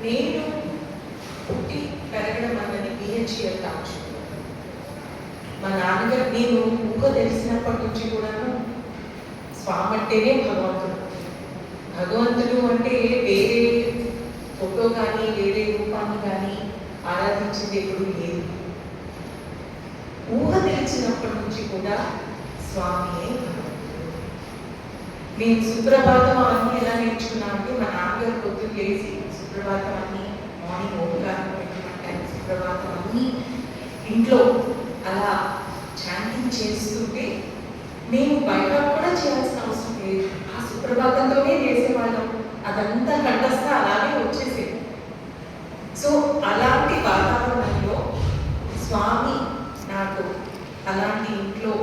నేను పుట్టి పెరగడం అన్నది బిహెచ్ఎల్ టౌన్షిప్. మా నాన్నగారు నేను ఊహ తెలిసినప్పటి నుంచి కూడాను స్వామి అంటేనే భగవంతుడు. భగవంతుడు అంటే వేరే ఫోటో కానీ వేరే రూపాన్ని కానీ ఆరాధించింది ఎప్పుడు లేదు. ఊహ తెలిసినప్పటి నుంచి కూడా స్వామియే భగవంతుడు. నేను సుప్రభాతం అన్ని ఎలా నేర్చుకున్నా అంటే మా నాన్నగారు పొద్దున్న లేచి సుప్రభాతం అన్ని మార్నింగ్ ఓంకారం పెట్టమంటారు. సుప్రభాతం అన్ని ఇంట్లో అలా చాంటింగ్ చేస్తుంటే మేము బయట కూడా చేయాల్సిన అవసరం లేదు. ఆ సుప్రభాతంతోనే చేసేవాళ్ళం. అదంతా కంఠస్థ అలాగే వచ్చేసేది. సో అలాంటి వాతావరణంలో స్వామి నాకు అలాంటి ఇంట్లో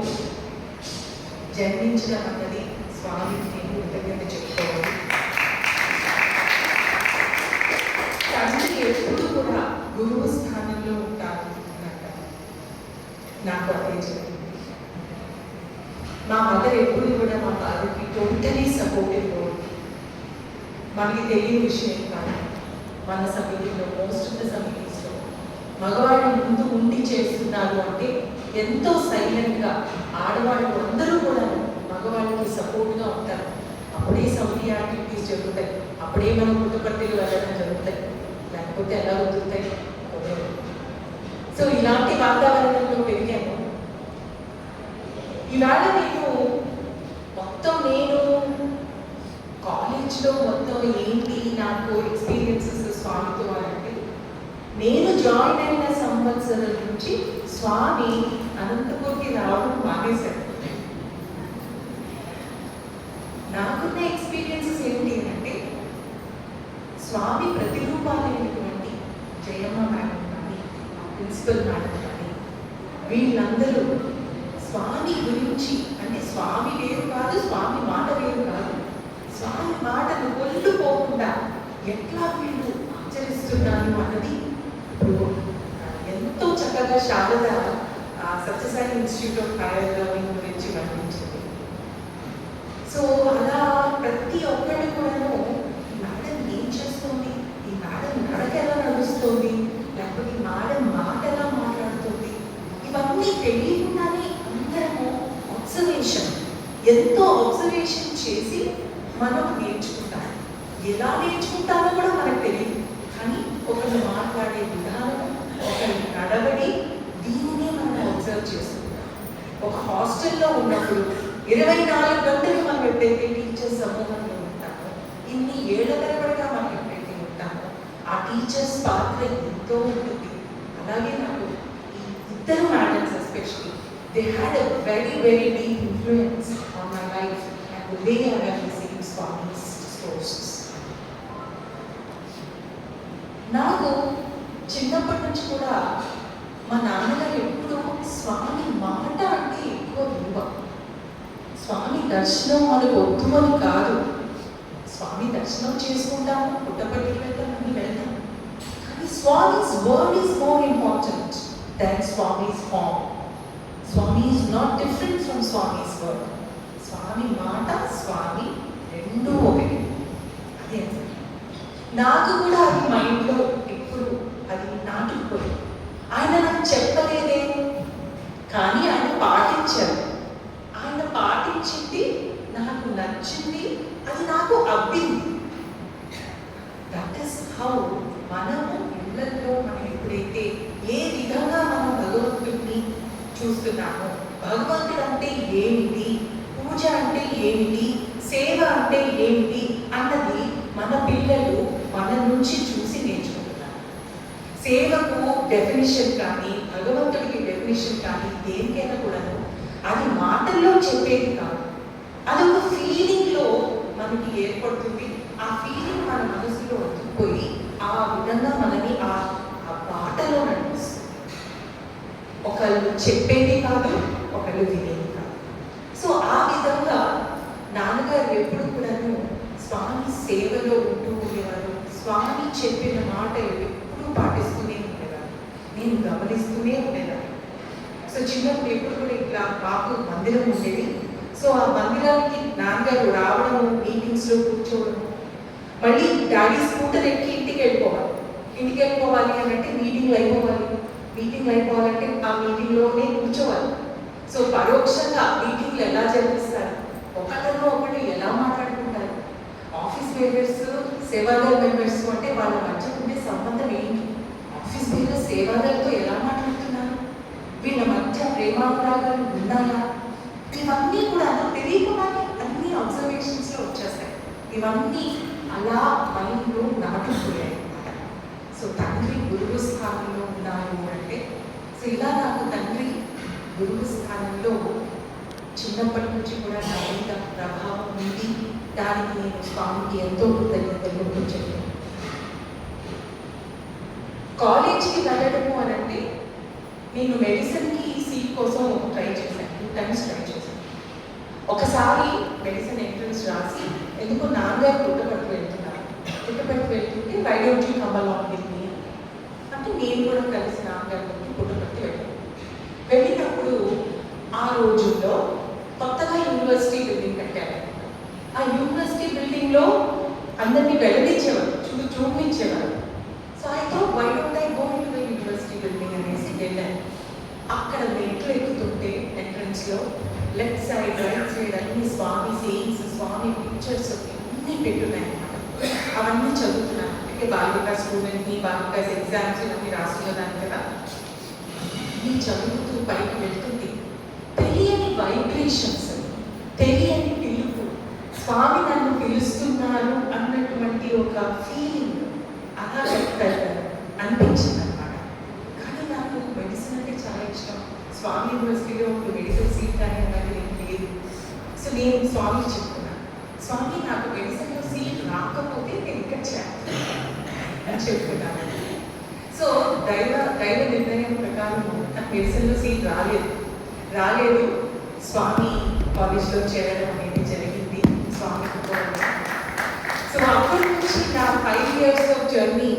జన్మించడం అన్నది స్వామికి నేను కృతజ్ఞత చెప్పుకోవాలి. తండ్రి ఎప్పుడు కూడా గురువు స్థానంలో ఉంటారు నాకు అదే జరిగింది. మా మదర్ ఎప్పుడు కూడా మా ఫాదర్కి టోటలీ సపోర్టివ్ రోల్. మనకి తెలియని విషయం కాదు, మన సమితిలో మోస్ట్ ఆఫ్ ద సమిటీస్లో మగవాళ్ళు ముందు ఉండి చేస్తున్నారు అంటే ఎంతో సైలెంట్గా ఆడవాళ్ళు అందరూ కూడా మగవాళ్ళకి సపోర్ట్గా ఉంటారు. అప్పుడే సమితి యాక్టివిటీస్ జరుగుతాయి, అప్పుడే మనం పుట్టపర్తిలు వెళ్ళడం జరుగుతాయి, లేకపోతే ఎలా కుదురుతాయి. సో ఇలాంటి వాతావరణంలో పెరిగాను. ఇవాళ నేను కాలేజ్లో మొత్తం ఏంటి నాకు ఎక్స్పీరియన్సెస్ స్వామితో అంటే, నేను జాయిన్ అయిన సంవత్సరం నుంచి స్వామి అనంతపూర్కి రావడం మానేశారు. నాకున్న ఎక్స్పీరియన్సెస్ ఏంటి అంటే, స్వామి ప్రతిరూపాలైనటువంటి జయమ్మ మేడం కానీ ప్రిన్సిపల్ మేడం కానీ వీళ్ళందరూ స్వామి గురించి అంటే స్వామి వేరు కాదు, స్వామి మాట వేరు కాదు, స్వామి మాటను కొల్లుపోకుండా ఎట్లా వీళ్ళు ఆచరిస్తున్నారు అన్నది ఇప్పుడు ఎంతో చక్కగా Sharada Sathya Sai institute of higher learning గురించి వర్ణించింది. సో అలా ప్రతి ఒక్కళ్ళు కూడాను ఈ మేడం ఏం చేస్తుంది, ఈ మేడం నడక ఎలా నడుస్తుంది, లేకపోతే ఈ మేడం మాట ఎలా మాట్లాడుతుంది, ఇవన్నీ తెలియకుండానే అందరము అబ్జర్వేషన్, ఎంతో అబ్జర్వేషన్ చేసి మనం నేర్చుకుంటాం. ఎలా నేర్చుకుంటామో కూడా మనకు తెలియదు, కానీ ఒకరు మాట్లాడే విధానం, ఒకరి నడవడి, దీనినే మనం అబ్జర్వ్ చేస్తున్నాం. ఒక హాస్టల్లో ఉన్నప్పుడు 24 గంటలు మనం ఎప్పుడైతే టీచర్స్ సమూహంలో ఉంటామో, ఇన్ని ఏళ్ల తరబడిగా మనం ఎప్పుడైతే ఉంటామో ఆ టీచర్స్ పాత్ర ఎంతో ఉంటుంది. అలాగే నాకు ఈ ఇద్దరు madams especially they had a very deep influence on my life and the way I have received Swami's discourses. నాకు చిన్నప్పటి నుంచి కూడా మా నాన్నగారు ఎప్పుడు స్వామి మాట అంటే ఎక్కువ విలువ. స్వామి దర్శనం మనకు వద్దు అని కాదు, స్వామి దర్శనం చేసుకుంటాము, పుట్టపర్తికి వెళ్తామని వెళ్తాం, కానీ స్వామి's word is more important than Swami's form. Swami is not different from Swami's word. Swami మాట స్వామి రెండు ఒకటి. అదే నాకు కూడా అది మైండ్లో ఎప్పుడు అది నాటుకుపోయి, ఆయన నాకు చెప్పలేదే కానీ ఆయన పాటించారు. ఆయన పాటించింది నాకు నచ్చింది, అది నాకు అబ్బింది. దట్ ఈస్ హౌ మనము ఇళ్లలో మనం ఎప్పుడైతే ఏ విధంగా మనం భగవంతుడిని చూస్తున్నాము, భగవంతుడు అంటే ఏమిటి, పూజ అంటే ఏమిటి, సేవ అంటే ఏమిటి అన్నది మన పిల్లలు మన నుంచి చూసి నేర్చుకుంటున్నారు. సేవకు డెఫినిషన్ కానీ భగవంతుడికి డెఫినిషన్ కానీ దేనికైనా కూడాను అది మాటల్లో చెప్పేది కాదు, అది ఒక ఫీలింగ్లో మనకి ఏర్పడుతుంది. ఆ ఫీలింగ్ మన మనసులో వదిలిపోయి ఆ విధంగా మనని ఆ బాటలో నడిపిస్తుంది. ఒకళ్ళు చెప్పేది కాదు, ఒకళ్ళు వినేది కాదు. సో ఆ విధంగా నాన్నగారు ఎప్పుడు కూడాను స్వామి సేవలో ఉంటూ ఉండేవారు. స్వామి చెప్పిన మాట ఎప్పుడు పాటిస్తూనే ఉండేవారు, నేను గమనిస్తూనే ఉండేదాన్ని. సో చిన్నప్పుడు ఎప్పుడు కూడా ఇట్లా బాబు మందిరం ఉండేది. సో ఆ మందిరానికి నాన్నగారు రావడము, మీటింగ్స్లో కూర్చోవడము, మళ్ళీ డాడీ స్కూటర్ ఎక్కి ఇంటికి వెళ్ళిపోవాలి. ఇంటికి వెళ్ళిపోవాలి అని అంటే మీటింగ్లు అయిపోవాలి. మీటింగ్లు అయిపోవాలంటే ఆ మీటింగ్లోనే కూర్చోవాలి. సో పరోక్షంగా మీటింగ్లు ఎలా జరిపిస్తారు, ఒకరిలో ఒకటి ఎలా మాట్లాడుకుంటారు, ఆఫీస్ బేరర్స్ సేవాదల్ మెంబర్స్ అంటే వాళ్ళ మధ్య ఉండే సంబంధం ఏంటి, ఆఫీస్ బేరర్స్ సేవాదల్తో ఎలా మాట్లాడుతున్నారు, వీళ్ళ మధ్య ప్రేమానురాగాలు ఉన్నాయా, ఇవన్నీ కూడా తెలియకుండానే అన్ని అబ్జర్వేషన్స్లో వచ్చేస్తాయి. ఇవన్నీ అలా మైండ్లో నాటుకుపోయాయి అన్నమాట. సో తండ్రి గురువు స్థానంలో ఉన్నారు అంటే, సో ఇలా నాకు తండ్రి గురువు స్థానంలో చిన్నప్పటి నుంచి కూడా నా మీద ప్రభావం ఉంది. దానికి నేను స్వామికి ఎంతో కృతజ్ఞతలు చెప్పాను. కాలేజ్కి వెళ్ళడము అని అంటే నేను మెడిసిన్కి సీట్ కోసం ట్రై చేశాను, 2 times ట్రై చేశాను. ఒకసారి మెడిసిన్ ఎంట్రన్స్ రాసి ఎందుకో నాన్నగారు పుట్టపర్తి వెళ్తున్నారు, పుట్టపర్తి వెళ్తుంటే వైడోజీ కమల్ ఉంటుంది అంటే నేను కూడా కలిసి నాన్నగారికి పుట్టపర్తి వెళ్ళినప్పుడు ఆ రోజుల్లో కొత్తగా యూనివర్సిటీ బిల్డింగ్ కట్టారు. ఆ యూనివర్సిటీ బిల్డింగ్లో అందరినీ వెళ్ళనిచ్చేవారు, చూపించేవారు. So I thought why don't I go to the university building అనేసి వెళ్ళాను. అక్కడ మెట్లు ఎక్కుతుంటే ఎంట్రన్స్లో లెఫ్ట్ సైడ్ రైట్ సైడ్ అన్ని స్వామి సేయింగ్స్, స్వామి పిక్చర్స్ అన్నీ పెట్టున్నాయి అన్నమాట. అవన్నీ చదువుతున్నాను. అంటే బాలిక స్టూడెంట్ని, బాలిక ఎగ్జామ్స్ ఇవన్నీ రాస్తున్నాను కదా. అన్నీ చదువుతూ పైకి వెళ్తుంది. తెలియని వైబ్రేషన్స్, తెలియని పిలుపు, స్వామి నన్ను పిలుస్తున్నారు అన్నటువంటి ఒక ఫీలింగ్ అలా అనిపించింది అనమాట. కానీ నాకు మెడిసిన్ అంటే చాలా ఇష్టం. స్వామి యూనివర్సిటీలో ఒక మెడికల్ సీట్ కానీ అలాగే ఏం లేదు. సో నేను స్వామికి చెప్తున్నాను, స్వామి నాకు మెడిసిన్లో సీట్ రాకపోతే నేను ఇక్కడ చేస్తాను అని చెప్తున్నాను. సో దైవ నిర్ణయం ప్రకారం నాకు మెడిసిన్లో సీట్ రాలేదు. స్వామి కాలేజ్లో చేరడం అనేది జరిగింది. స్వామి సో అప్పటి నుంచి నా 5 years ఆఫ్ జర్నీ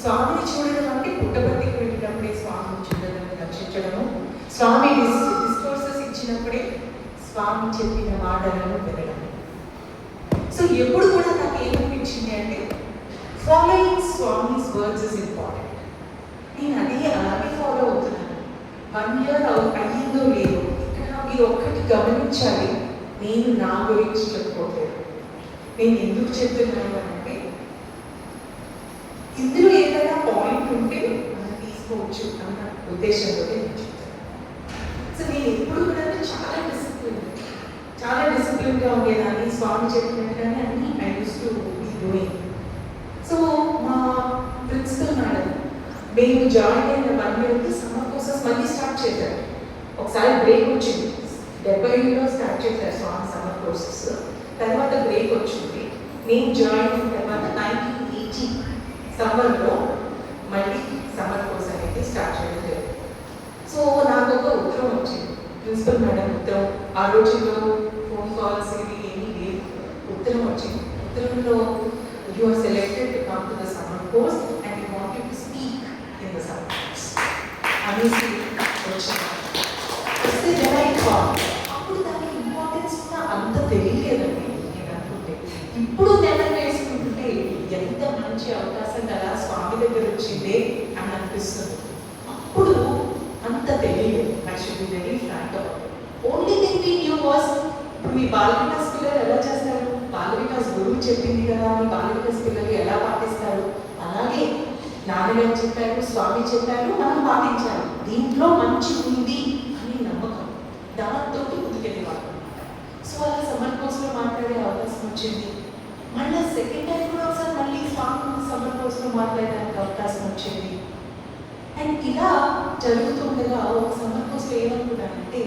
స్వామిని చూడడం అంటే పుట్టపర్తికి వెళ్ళినప్పుడే స్వామిని చూడడం, దర్శించడము, స్వామి డిస్కోర్సెస్ ఇచ్చినప్పుడే స్వామి చెప్పిన మాటలను వినడం. సో ఎప్పుడు కూడా నాకు ఏమనిపించింది అంటే following Swami's words is important. నేను అలాగే ఫాలో అవుతున్నాను. 1 year అయ్యిందో లేదు. ఇక్కడ మీరు ఒక్కటి గమనించాలి, నేను నా గురించి చెప్పుకోలేదు. నేను ఎందుకు చెప్తున్నాను అంటే ఇందులో ఏదైనా పాయింట్ ఉంటే మనం తీసుకోవచ్చు అన్న ఉద్దేశంతో నేను చెప్తాను. సో నేను ఎప్పుడు కూడా చాలా డిసిప్లిన్గా ఉండేదాన్ని. స్వామి చెప్పినట్టుగానే అన్ని I use to be doing. So మా ప్రిన్సిపల్ మేడం మేము జాయిన్ అయిన 1 yearకి సమ్మర్ కోర్సెస్ మళ్ళీ స్టార్ట్ చేశారు. ఒకసారి బ్రేక్ వచ్చింది, 70లో స్టార్ట్ చేశారు స్వామి సమ్మర్ కోర్సెస్. తర్వాత బ్రేక్ వచ్చింది. నేను జాయిన్ అయిన తర్వాత 1980 సమ్మర్లో మళ్ళీ సమ్మర్ కోర్స్ అనేది స్టార్ట్ చేయడం జరిగింది. సో నాకు ఒక ఉత్తరం వచ్చింది, ప్రిన్సిపల్ మేడం ఉత్తరం. ఆ రోజుల్లో ఫోన్ కాల్స్ ఇవి ఏమీ లేదు. ఉత్తరం వచ్చింది. ఉత్తరంలో you are selected to come to the summer course and you want to speak in the summer course అనేసి వచ్చింది. అప్పుడు దాని ఇంపార్టెన్స్ కూడా అంత తెలియలేదండి నేను అనుకుంటే. ఇప్పుడు నెల వేసుకుంటుంటే ఎంత మంచి అవకాశం కదా స్వామి దగ్గర వచ్చిందే అని అనిపిస్తుంది. అప్పుడు అంత తెలియలేదు. I should be very frank about it. Only thing we knew was, ఇప్పుడు మీ బాల వికాస్ పిల్లలు ఎలా చేస్తారు, బాల వికాస్ గురువు చెప్పింది కదా మీ బాల వికాస్ పిల్లలు ఎలా పాటిస్తారు, అలాగే నాన్నగారు చెప్పారు, స్వామి చెప్పారు, మనం పాటించాలి, దీంట్లో మంచి ఉంది అని నమ్మకం, దాంతో ముందుకెళ్ళేవాళ్ళు. సో అలా సమ్మర్ కోర్స్లో మాట్లాడే అవకాశం వచ్చింది. మళ్ళీ సెకండ్ టైం కూడా ఒకసారి మళ్ళీ స్వామి సమ్మర్ కోర్స్లో మాట్లాడడానికి అవకాశం వచ్చింది. అండ్ ఇలా జరుగుతుండగా ఒక సమ్మర్ కోర్స్లో ఏమనుకున్నానంటే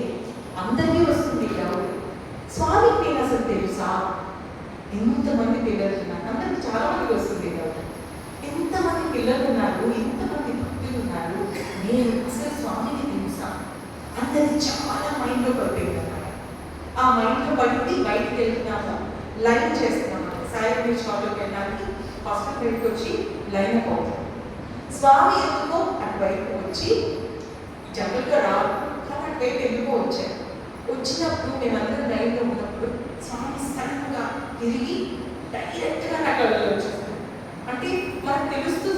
అందరికీ వస్తుంది కాబట్టి స్వామికి నేను అసలు తెలుసా, ఎంతమంది పిల్లలు ఉన్నారు, అందరికి చాలా మందికి వస్తుంది కాబట్టి ఎంతమంది పిల్లలు ఉన్నారు, ఎంతమంది భక్తులు ఉన్నారు, నేను అసలు స్వామికి తెలుసా అందరి చాలా మైండ్లో పడిపోయింది అన్నమాట. ఆ మైండ్లో పడింది బయటకు వెళ్తున్నాము, లైన్ చేస్తున్నాం. సాయి బీచ్ హాల్లోకి వెళ్ళడానికి హాస్పిటల్ బయటకు వచ్చి లైన్ అవుతాం. స్వామి ఎందుకో అటువైపు వచ్చి జనరల్గా రావు కానీ అటువైపు ఎందుకో వచ్చారు. వచ్చినప్పుడు మేమందరం లైన్లో ఉన్నప్పుడు స్వామి సడన్గా తిరిగి డైరెక్ట్గా నా కళ్ళలో వచ్చేస్తాను. అంటే మనకు తెలుస్తుంది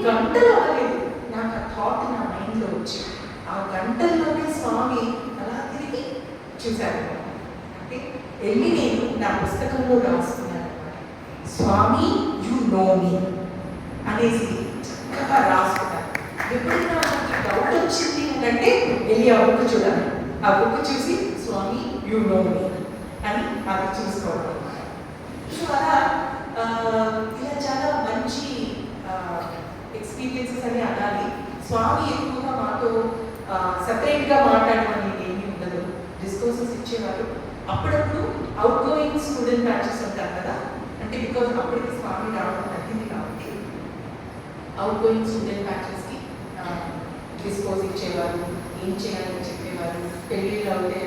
గంటలు అవ్వలేదు, నాకు ఆ థాట్ నా మైండ్లో వచ్చి ఆ గంటల్లోనే స్వామి అలా తిరిగి చూశారు. అంటే వెళ్ళి నేను నా పుస్తకంలో రాసుకున్నాను అనమాట. స్వామి యు నో మీ అనేసి చక్కగా రాసుకున్నాను. ఎప్పుడైనా నాకు డౌట్ వచ్చింది అంటే వెళ్ళి ఆ బుక్ చూడాలి, ఆ బుక్ చూసి స్వామి యు నో మీ అని అది చూసుకోవడం అనమాట. సో అలా ఇలా చాలా మంచి ఎక్స్పీరియన్సెస్ అని అనాలి. స్వామి ఎక్కువగా మాతో సపరేట్గా మాట్లాడడం అనేది ఏమీ ఉండదు, డిస్కోర్సెస్ ఇచ్చేవారు. అప్పుడప్పుడు అవుట్ గోయింగ్ స్టూడెంట్ బ్యాచెస్ ఉంటారు కదా, అంటే బికాజ్ అప్పటికి స్వామి రావడం తగ్గింది కాబట్టి అవుట్ గోయింగ్ స్టూడెంట్ బ్యాచెస్కి డిస్కోర్స్ ఇచ్చేవారు, ఏం చేయాలని చెప్పేవారు, పెళ్ళిళ్ళు అవుతే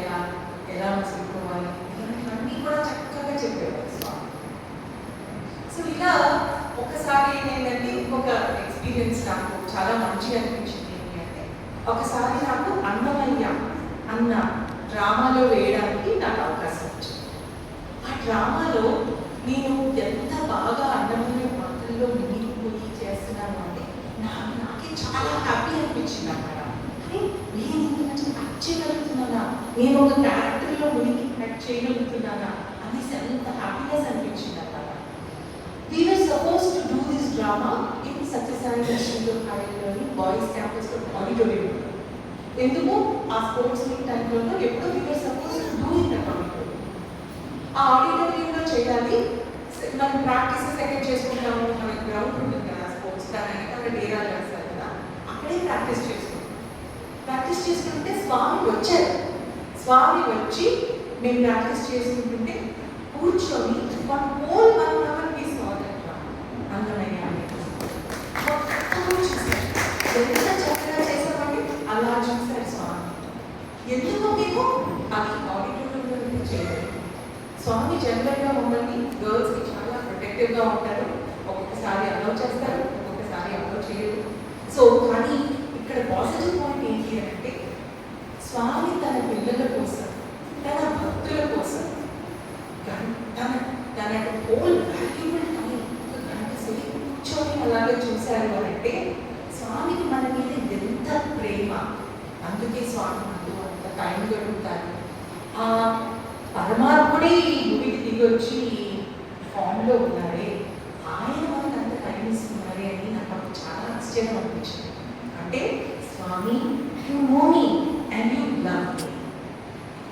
ఎలా మసులుకోవాలి, ఇలాంటివన్నీ కూడా చక్కగా చెప్పేవారు స్వామి. సో ఇలా ఒకసారి ఏంటంటే ఇంకొక ఎక్స్పీరియన్స్ నాకు చాలా మంచిగా అనిపించింది ఏంటి అంటే, ఒకసారి నాకు అన్నమయ్య అన్న డ్రామాలో వేయడానికి నాకు అవకాశం వచ్చింది. ఆ డ్రామాలో నేను ఎంత బాగా అన్నమయ్య పాత్రలో మునిగిపోయి చేస్తున్నాను అంటే నాకే చాలా హ్యాపీ అనిపించింది అన్నమాట. కానీ నేను ఇంత యాక్ట్ చేయగలుగుతున్నానా, నేను ఒక క్యారెక్టర్లో మునిగి యాక్ట్ చేయగలుగుతున్నానా అనేసి ఎంత హ్యాపీనెస్ అనిపించింది అన్నమాట. We were supposed to do this drama in Satyasai Institute of Higher Learning Boys Campus auditorium. ఎందుకు ఆ స్పోర్ట్స్ మీట్ టైంలో ఎప్పుడో we were supposed to do in that auditorium. ఆ ఆడిటోరియంలో చేయాలి. మనం ప్రాక్టీసెస్ ఎక్కడ చేసుకుంటాము, మన గ్రౌండ్ ఉంటుంది కదా స్పోర్ట్స్ దాని అక్కడ డేరాలు వేస్తారు కదా, అక్కడే ప్రాక్టీస్ చేసుకుంటే స్వామి వచ్చారు. స్వామి వచ్చి మేము ప్రాక్టీస్ చేసుకుంటుంటే కూర్చొని హోల్ 1 hour అందమైన చూసారు. ఎంత చక్కగా చేసామంటే అలా చూస్తారు స్వామి. ఎందుకు మేము అది ఆడిటోరియంలో చేయలేదు. స్వామి జనరల్గా మమ్మల్ని గర్ల్స్కి చాలా ప్రొటెక్టివ్గా ఉంటారు, ఒక్కొక్కసారి అలౌ చేస్తారు, ఒక్కొక్కసారి అలౌ చేయరు. సో కానీ ఇక్కడ పాజిటివ్ పాయింట్ ఏంటి అంటే, స్వామి తన పిల్లల కోసం, తన భక్తుల కోసం తన హోల్ వాల్యుబుల్ టైం కూర్చొని అలాగే చూశారు అంటే స్వామికి మన మీద ఎంత ప్రేమ. అందుకే స్వామి మనకు అంత టైం గడుపుతారు. ఆ పరమాత్ముడే ఈ భూమికి దిగొచ్చి ఫామ్లో ఉన్నారే, ఆయన మనకు అంత టైం ఇస్తున్నారే అని నాకు చాలా ఆశ్చర్యం అనిపించింది. అంటే Swami you know me and you love me.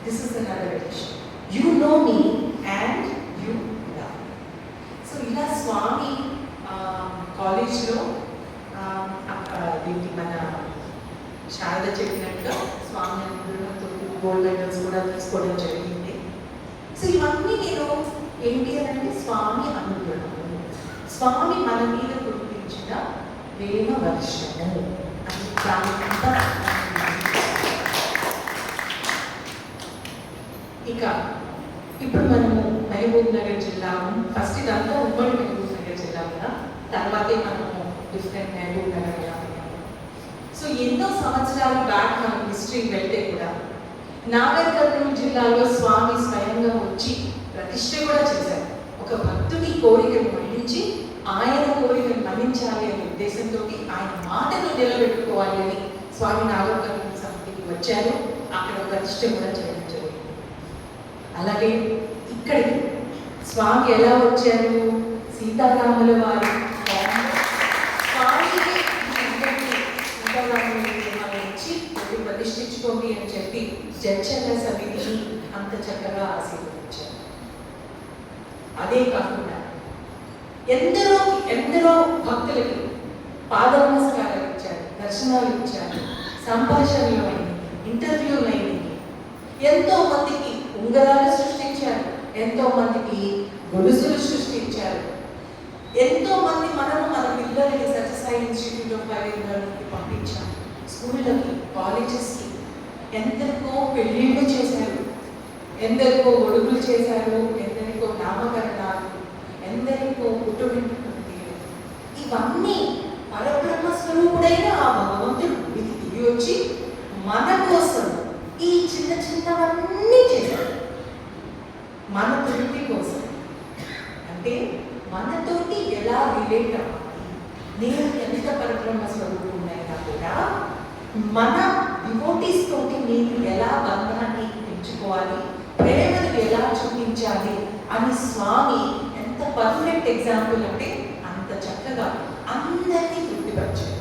This is another relation. You know me and you love. So ఇలా స్వామి కాలేజ్లో దీనికి మన శారద చెప్పినట్టుగా స్వామి అనుగ్రహంతో గోల్డ్ మెడల్స్ కూడా తీసుకోవడం జరిగింది. సో ఇవన్నీ నేను ఏంటి అంటే స్వామి అనుగ్రహము, స్వామి మన మీద కురిపించిన ప్రేమ వర్షము అని దానికంతా. ఇక ఇప్పుడు మనము మహబూబ్ నగర్ జిల్లా, ఫస్ట్ ఇదంతా ఉమ్మడి మహబూబ్ నగర్ జిల్లా కదా, తర్వాతే మనము డిఫరెంట్ మహబూబ్ నగర్ జిల్లా. సో ఎన్నో సంవత్సరాలు బ్యాక్ మనం హిస్టరీ వెళ్తే కూడా నాగర్ కర్నూలు జిల్లాలో స్వామి స్వయంగా వచ్చి ప్రతిష్ఠ కూడా చేశారు. ఒక భక్తుని కోరికను మన్నించి ఆయన కోరికను మన్నించాలి అనే ఉద్దేశంతో ఆయన మాటను నిలబెట్టుకోవాలి అని స్వామి నాగర్ కర్నూలు సమితికి వచ్చారు. అక్కడ ప్రతిష్ఠ కూడా చేయడం జరిగింది. అలాగే ఇక్కడికి స్వామి ఎలా వచ్చారు, సీతారాముల వారి స్వామికి సీతారాములు ఇచ్చి ప్రతిష్ఠించుకోండి అని చెప్పి జడ్చర్ల సమితిని అంత చక్కగా ఆశీర్వదించారు. అదే కాకుండా ఎందరో భక్తులకి పాద నమస్కారాలు ఇచ్చారు, దర్శనాలు ఇచ్చారు, సంభాషణలు అయినాయి, ఇంటర్వ్యూలు అయినాయి. ఎంతో మందికి ఉంగరాలు సృష్టించారు, ఎంతో మందికి గొలుసులు సృష్టించారు. ఎంతో మంది మన పిల్లలకి సత్యసాయి ఇన్స్టిట్యూట్ ఆఫ్ హైయర్ లెర్నింగ్కి పంపించారు, స్కూళ్ళకి, కాలేజెస్కి. ఎందరికో పెళ్ళిళ్ళు చేశారు, ఎందరికో ఒడుగులు చేశారు, ఎందరికో నామకరణాలు, ఎందరికో పుట్టుబెట్టుకుంది. ఇవన్నీ పరబ్రహ్మ స్వరూపుడైన ఆ భగవంతుడు ఇది దిగి వచ్చి మన కోసం ఈ చిన్నవన్నీ చేశారు, మన తృప్తి కోసం. అంటే మనతోటి ఎలా రిలేట్ అవ్వాలి, నేను ఎంత పరిక్రమ స్వరూపునైనా కూడా మన డివోటీస్ తోటి నేను ఎలా బంధాన్ని పెంచుకోవాలి, ప్రేమను ఎలా చూపించాలి అని స్వామి ఎంత పర్ఫెక్ట్ ఎగ్జాంపుల్ అంటే అంత చక్కగా అందరినీ తృప్తిపరిచారు.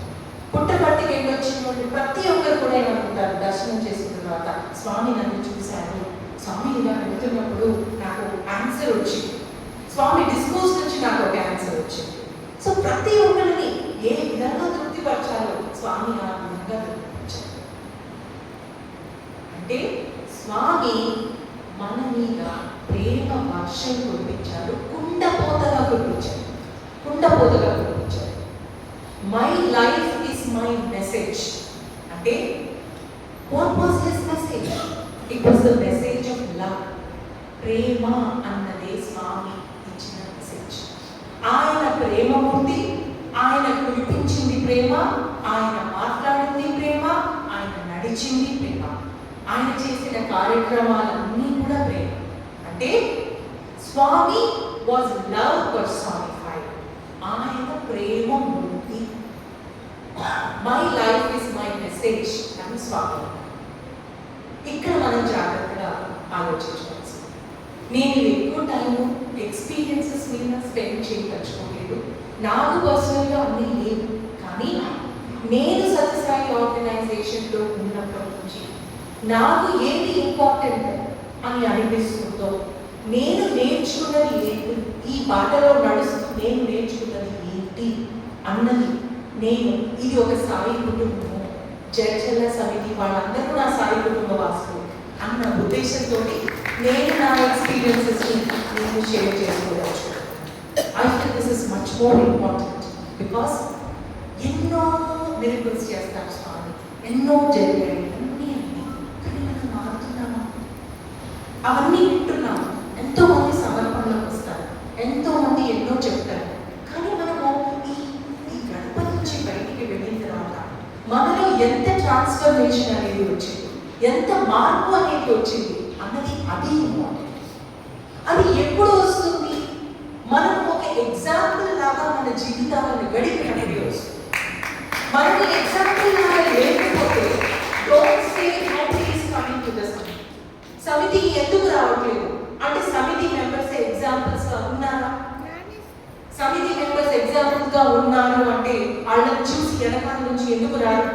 పుట్టపర్తికి వెళ్ళొచ్చిన వాళ్ళు ప్రతి ఒక్కరు కూడా ఏమనుకుంటారు, దర్శనం చేసుకున్న తర్వాత స్వామి నన్ను చూశారు, స్వామి ఇలా వెళ్తున్నప్పుడు నాకు ఆన్సర్ వచ్చింది, స్వామి డిస్కోర్స్ నుంచి నాకు ఒక ఆన్సర్ వచ్చింది. సో ప్రతి ఒక్కరిని ఏ విధంగా తృప్తిపరచాలో స్వామి ఆ విధంగా తృప్తిపరిచారు. అంటే స్వామి మన మీద ప్రేమ వర్షం కురిపించారు, కుండపోతగా కురిపించారు, కుండపోతగా కురిపించారు. My life is my message అంటే what was his message? It was the message of love. ప్రేమ అన్నదే స్వామి ఇచ్చిన మెసేజ్. ఆయన ప్రేమమూర్తి, ఆయన కురిపించింది ప్రేమ, ఆయన మాట్లాడింది ప్రేమ, ఆయన నడిచింది ప్రేమ, ఆయన చేసిన కార్యక్రమాలన్నీ కూడా ప్రేమ. అంటే స్వామి వాజ్ లవ్ పర్సానిఫైడ్. ఆయన ప్రేమమూర్తి. My life is my message అని స్వామి. ఇక్కడ మనం జాగ్రత్తగా ఆలోచించవచ్చు. నేను ఎక్కువ టైం ఎక్స్పీరియన్సెస్ మీద స్పెండ్ చేయదలుచుకోలేదు. నాకు పర్సనల్గా అన్నీ లేవు, కానీ నేను సత్యసాయి ఆర్గనైజేషన్లో ఉన్నప్పటి నుంచి నాకు ఏది ఇంపార్టెంట్ అని అనిపిస్తుందో, నేను నేర్చుకున్నది ఏంటి, ఈ బాటలో నడుస్తూ నేను నేర్చుకున్నది ఏంటి అన్నది, నేను ఇది ఒక సాయి కుటుంబము, చర్చల సమితి వాళ్ళందరూ నా సాయి కుటుంబ వాసులు అన్న ఉద్దేశంతో నేను నా ఎక్స్పీరియన్సెస్ని నేను షేర్ చేసుకోవచ్చు. I think this is much more important because ఎన్నో మిరకల్స్ చేస్తారు స్వామి, ఎన్నో జరిగాయి, అన్నీ కానీ మనం మారుతున్నామా? అవన్నీ వింటున్నాము, ఎంతో మంది సమర్పణలోకి వస్తారు, ఎంతో మంది ఎన్నో చెప్తారు, కానీ మనము ఈ గడప నుంచి బయటికి వెళ్ళిన తర్వాత మనలో ఎంత ట్రాన్స్ఫర్మేషన్ అనేది వచ్చింది, ఎంత మార్పు అనేది వచ్చింది అన్నది అది ఇంపార్టెంట్. అది ఎప్పుడు వస్తుంది? మనం ఒక ఎగ్జాంపుల్ లాగా మన జీవితాలను గడిపినప్పుడు వస్తుంది. మనకు ఎగ్జాంపుల్ లాగా లేకపోతే don't say nobody is coming to the సమితి. సమితికి ఎందుకు రావట్లేదు అంటే సమితి మెంబర్స్ ఎగ్జాంపుల్స్ గా ఉన్నారా? సమితి మెంబర్స్ ఎగ్జాంపుల్ గా ఉన్నారు అంటే వాళ్ళని చూసి వెనకాల నుంచి ఎందుకు రారు?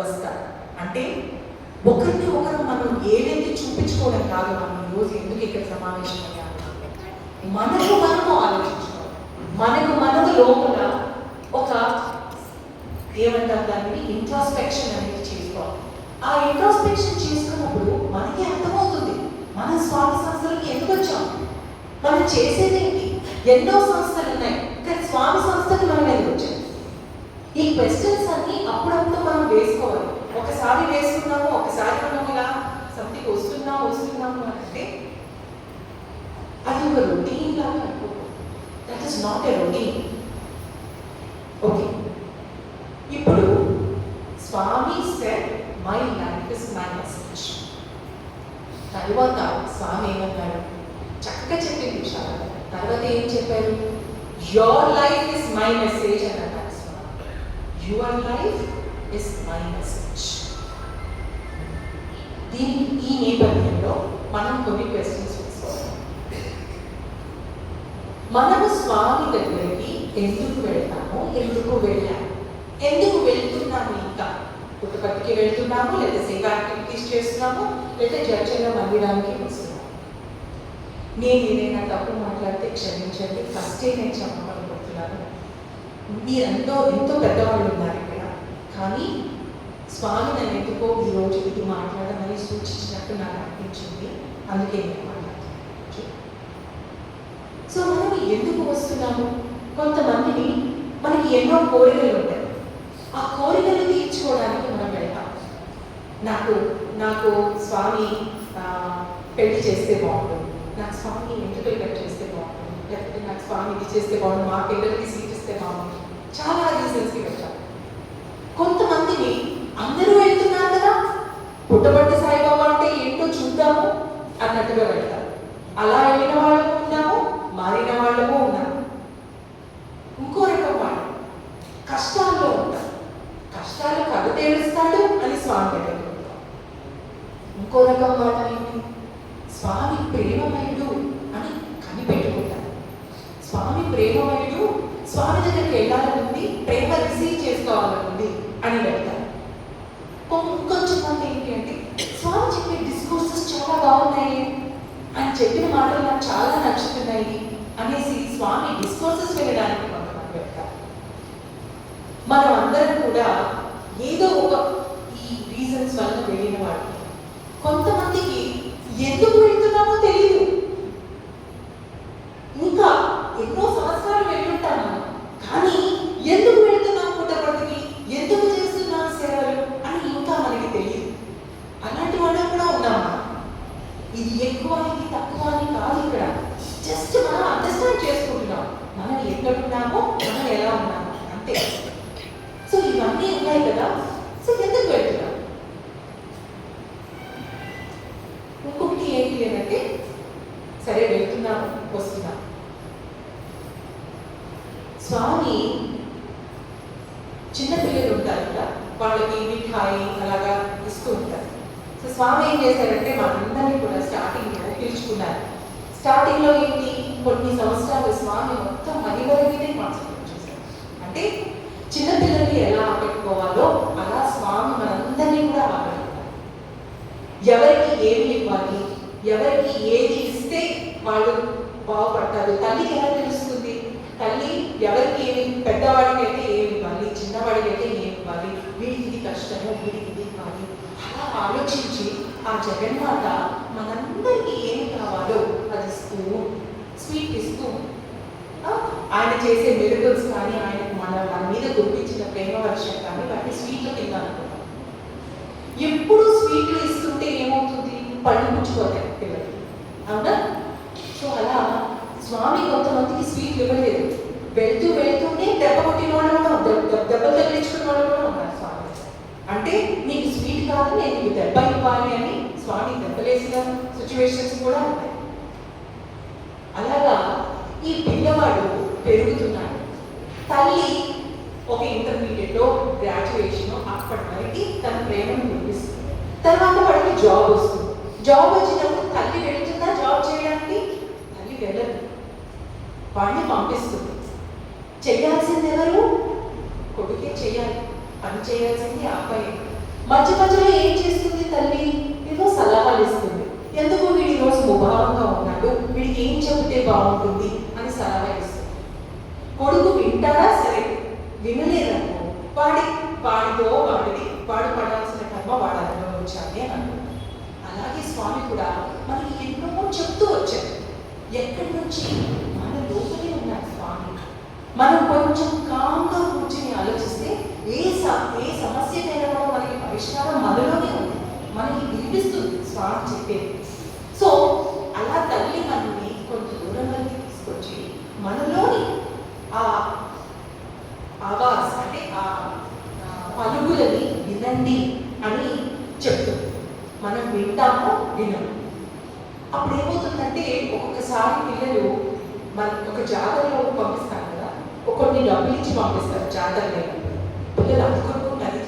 వస్తారు. అంటే ఒకరిని ఒకరు మనం ఏదైతే చూపించుకోవడం కాదు, మనం ఈరోజు ఎందుకు ఇక్కడ సమావేశం అయ్యాము, మనకు మనము ఆలోచించుకోవాలి. మనకు లోపల ఒక ఏమంటారు దాన్ని ఇంట్రాస్పెక్షన్ అనేది చేసుకోవాలి. ఆ ఇంట్రాస్పెక్షన్ చేసుకున్నప్పుడు మనకి అర్థమవుతుంది మన స్వామి సంస్థలకి ఎందుకు వచ్చాం, మనం చేసేది ఏంటి. ఎన్నో సంస్థలు ఉన్నాయి, కానీ స్వామి సంస్థకి మనం ఎందుకు వచ్చాం? ఈ క్వశ్చన్స్ అన్ని అప్పుడప్పుడు మనం వేసుకోవాలి. ఒకసారి వేసుకున్నాము, ఒకసారి మనం ఇలా సమితికి వస్తున్నాము అంటే అది ఒక రొటీన్ లాగా అనుకోకూడదు. That is not a routine. Okay, ఇప్పుడు Swami said my life is my message. తర్వాత స్వామి ఏమన్నాడు? చక్కగా చెప్పింది విషయాలు. తర్వాత ఏం చెప్పారు? Your life is my message అని అన్నారు Swami. Your life is my message. ఈ నేపథ్యంలో మనం కొన్ని క్వశ్చన్స్ వేసుకోవాలి. మనము స్వామి దగ్గరికి ఎందుకు వెళ్తాము, ఎందుకు వెళ్ళాము, ఎందుకు వెళ్తున్నాము, ఇంకా పుట్టపర్తికి వెళ్తున్నాము, లేదా సేవ యాక్టివిటీస్ చేస్తున్నాము, లేదా చర్చలో మందిరానికి వస్తున్నాము. నేను ఏదైనా తప్పు మాట్లాడితే క్షమించండి, ఫస్టే నేను చెప్పమనుకుంటున్నాను. మీరు ఎంతో పెద్దవాళ్ళు ఉన్నారు ఇక్కడ, కానీ స్వామి నన్ను ఎందుకో ఈరోజు ఇది మాట్లాడమని సూచించినట్టు నాకు అనిపించింది, అందుకే నేను మాట్లాడుతున్నాను. సో మనం ఎందుకు వస్తున్నాము? కొంతమందిని మనకి ఎన్నో కోరికలు ఉంటాయి, ఆ కోరికలు తీర్చుకోవడానికి మనం వెళ్తాం. నాకు స్వామి పెళ్లి చేస్తే బాగుంటుంది, నాకు స్వామి ఎంట్రుకలు కట్ చేస్తే బాగుంటుంది, లేకపోతే నాకు స్వామి ఇది చేస్తే బాగుంటుంది, మా పిల్లలకి సీట్ ఇస్తే బాగుంటుంది, చాలా రీజన్స్కి వెళ్తాం. కొంతమందిని అందరూ వెళ్తున్నారు కదా, పుట్టపర్తి సాయిబాబా అంటే ఏంటో చూద్దాము అన్నట్టుగా వెళ్తారు. అలా వెళ్ళిన వాళ్ళము ఉన్నాము, మారిన వాళ్ళము ఉన్నాము. ఇంకో రకం వాళ్ళు స్వామి దగ్గరికి వెళ్తాం. ఇంకో రకం మాట ఏంటి? స్వామి ప్రేమమయుడు అని కనిపెట్టుకుంటారు. స్వామి ప్రేమమయుడు, స్వామి దగ్గరికి వెళ్ళాలనుంది, ప్రేమ రిసీవ్ చేసుకోవాలనుంది అని వెళ్తారు. ఇంకొంచెం మంది ఏంటి అంటే స్వామి చెప్పే డిస్కోర్సెస్ చాలా బాగున్నాయి, ఆయన చెప్పిన మాటలు నాకు చాలా నచ్చుతున్నాయి అనేసి స్వామి డిస్కోర్సెస్ వెళ్ళడానికి కొంతమంది వెళ్తారు. మనం అందరం కూడా ఏదో ఒక ఈ రీజన్స్ వల్ల వెళ్ళిన వాళ్ళు. కొంతమందికి ఎందుకు వెళ్తున్నామో తెలియదు, ఇంకా ఎన్నో సంవత్సరాలు వెళ్ళుంటాము, కానీ ఎందుకు వెళ్తున్నాం పుట్టపర్తికి, ఎందుకు చేస్తున్నాం సేవలు అని ఇంకా మనకి తెలియదు. అలాంటి వాళ్ళు కూడా ఉన్నామా? ఇది ఎక్కువ ఇది తక్కువ అని కాదు, ఇక్కడ జస్ట్ మనం అండర్స్టాండ్ చేసుకుంటున్నాం మనం ఎక్కడున్నామో, మనం ఎలా ఉన్నామో అంతే. సో ఇవన్నీ ఉన్నాయి కదా, సో ఎందుకు వెళ్తున్నాం? ఇంకొకటి ఏంటి అంటే సరే వెళ్తున్నాము వస్తున్నాం. స్వామి చిన్నపిల్లలు ఉంటారు కదా, వాళ్ళకి మిఠాయి అలాగా ఇస్తూ ఉంటారు. సో స్వామి ఏం చేశారంటే మనందరినీ కూడా స్టార్టింగ్లో పిలుచుకున్నారు. స్టార్టింగ్లో ఏంటి, కొన్ని సంవత్సరాలు స్వామి మొత్తం మనీ మీదే కాన్సన్ట్రేట్ చేశారు. అంటే చిన్నపిల్లల్ని ఎలా ఆకట్టుకోవాలో అలా స్వామి మనందరినీ కూడా ఆకట్టుకున్నారు. ఎవరికి ఏమి ఇవ్వాలి, ఎవరికి ఏది ఇస్తే వాళ్ళు బాగుపడతారు. తల్లికి ఎలా తెలుస్తుంది? తల్లి ఎవరికి ఏమి, పెద్దవాడికి అయితే ఏమి ఇవ్వాలి, చిన్నవాడికి అయితే ఏమి ఇవ్వాలి, వీడికి ఇది కష్టము, వీడికి ఇది ఇవ్వాలి, అలా ఆలోచించి ఆ జగన్మాత మనందరికీ ఏమి కావాలో అది ఇస్తూ స్వీట్ ఇస్తూ ఆయన చేసే మిరకల్స్ కానీ, ఆయన మన మీద గుర్తించిన ప్రేమ వర్షం కానీ వాటిని స్వీట్లు తిన్నాను. ఎప్పుడు స్వీట్లు ఇస్తుంటే ఏమవుతుంది? పళ్ళు పుచ్చిపోతాయి పిల్లలు, అవునా? సో అలా స్వామి కొంతమందికి స్వీట్లు ఇవ్వలేదు. వెళ్తుంటే దెబ్బ కొట్టిన వాళ్ళు కూడా, దెబ్బలు తగిలించుకున్న వాళ్ళు కూడా ఉన్నారు స్వామి. అంటే నీకు స్వీట్ కాదు, నేను నీకు దెబ్బ ఇవ్వాలి అని స్వామి దెబ్బలేసిన సిచ్యువేషన్స్ కూడా ఉన్నాయి. అలాగా ఈ పిల్లవాడు పెరుగుతున్నాడు. తల్లి ఒక ఇంటర్మీడియట్లో గ్రాడ్యుయేషన్ అప్పటి వరకు తన ప్రేమను చూపిస్తుంది. తర్వాత వాడికి జాబ్ వస్తుంది. జాబ్ వచ్చినప్పుడు తల్లి వెళ్తుందా జాబ్ చేయడానికి? తల్లి వెళ్ళదు, వాడిని పంపిస్తుంది. చేయాల్సింది ఎవరు? కొడుకే చేయాలి, పని చేయాల్సింది అబ్బాయి. మధ్య మధ్యలో ఏం చేస్తుంది తల్లి? ఏదో సలహాలు ఇస్తుంది. ఎందుకు వీడి రోజు ముభావంగా ఉన్నాడు, వీడికి ఏం చెబితే బాగుంటుంది అని సలహా ఇస్తుంది. కొడుకు వింటారా? సరే, వినలేదనుకో వాడితో వాడు పడాల్సిన కర్మ వాడు అనుభవించాలి అని అనుకుంటాం. అలాగే స్వామి కూడా మనకి ఎన్నో చెప్తూ వచ్చారు. ఎక్కడి నుంచి? మన లోపలే ఉన్నారు స్వామి. మనం కొంచెం కామ్గా కూర్చొని ఆలోచిస్తే ఏ సమస్యకైనా కూడా మనకి పరిష్కారం మనలోనే ఉంది, మనకి వినిపిస్తుంది స్వామి చెప్పేది. సో అలా తల్లి మనల్ని కొంత దూరం వరకు తీసుకొచ్చి మనలోని ఆ ఆవాజ్ అంటే ఆ పలుకులని వినండి అని చెప్తుంది. మనం వింటామో వినము. అప్పుడు ఏమవుతుందంటే ఒక్కొక్కసారి పిల్లలు మన ఒక జాతరలో పంపిస్తాను కదా, కొన్ని డబ్బులు ఇచ్చి పంపిస్తారు జాతరలో. పిల్లలు అది కొనుక్కుంటారు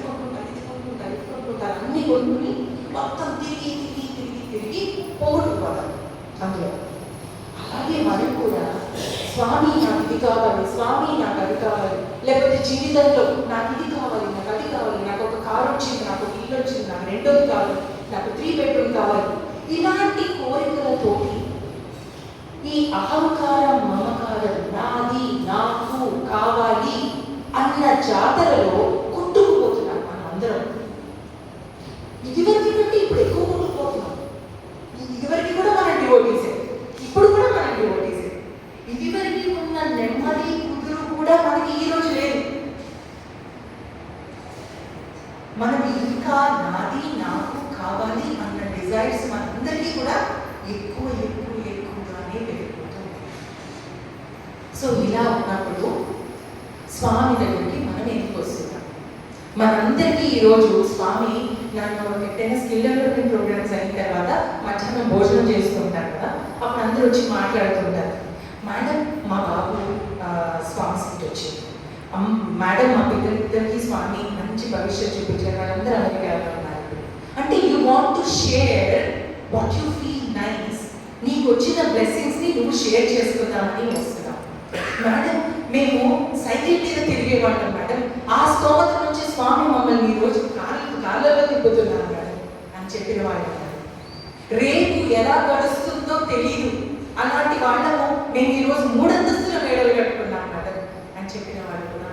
అన్ని కొనుక్కుని మొత్తం తిరిగి పోగొట్టుకోవాలి అందులో. అలాగే మనం కూడా స్వామి నాకు ఇది కావాలి, స్వామి నాకు అది కావాలి, లేకపోతే జీవితంలో నాకు ఇది కావాలి, నాకు అది కావాలి, నాకు ఒక కారు వచ్చింది, నాకు ఒక ఇల్లు వచ్చింది, నాకు రెండోది కావాలి, నాకు 3 బెడ్రూమ్ కావాలి, ఇలాంటి కోరికలతోటి ఈ అహంకారం మమకారం నాది నాకు కావాలి అన్న జాతరలో కొట్టుకుపోతున్నాం మనం అందరం. ఇదివరకు కంటే ఇప్పుడు ఎక్కువ కొట్టుకుపోతున్నాం. ఇదివరకు కూడా మనం డివోటీసే, ఇప్పుడు కూడా మనం డివోటీసే. ఇదివరకు ఉన్న నెమ్మది కుదురు కూడా మనకి ఈ రోజు లేదు. మనం ఇంకా నాది నాకు కావాలి అన్న డిజైర్స్ మనందరికీ కూడా ఎక్కువగానే పెరిగిపోతుంది. సో ఇలా ఉన్నప్పుడు స్వామి దగ్గరికి మనం ఎందుకు వస్తున్నాం? మనందరికీ ఈరోజు స్వామి నన్ను ఎక్కడైనా స్కిల్ డెవలప్మెంట్ ప్రోగ్రామ్స్ అయిన తర్వాత మధ్యాహ్నం భోజనం చేస్తుంటారు కదా, అప్పుడు అందరూ వచ్చి మాట్లాడుతుంటారు. మేడం మా బాబు స్వామి సీట్ వచ్చింది, మేడం మా పిల్లలిద్దరికీ స్వామి మంచి భవిష్యత్తు చూపించారు, వాళ్ళందరూ అమెరికాలో ఉన్నారు, share what you feel nice. నీకు వచ్చిన బ్లెస్సింగ్స్ని నువ్వు షేర్ చేసుకుందామని వస్తున్నావు. మేడం, మేము సైకిల్ మీద తిరిగేవాళ్ళం మేడం, ఆ స్తోమత నుంచి స్వామి మమ్మల్ని ఈరోజు కాళ్ళలో తిప్పుతున్నారు మేడం అని చెప్పిన వాళ్ళు. రేపు ఎలా గడుస్తుందో తెలియదు, అలాంటి వాళ్ళము మేము ఈరోజు 3 అంతస్తుల మేడలు కట్టుకున్నాం మేడం అని చెప్పిన వాళ్ళు కూడా.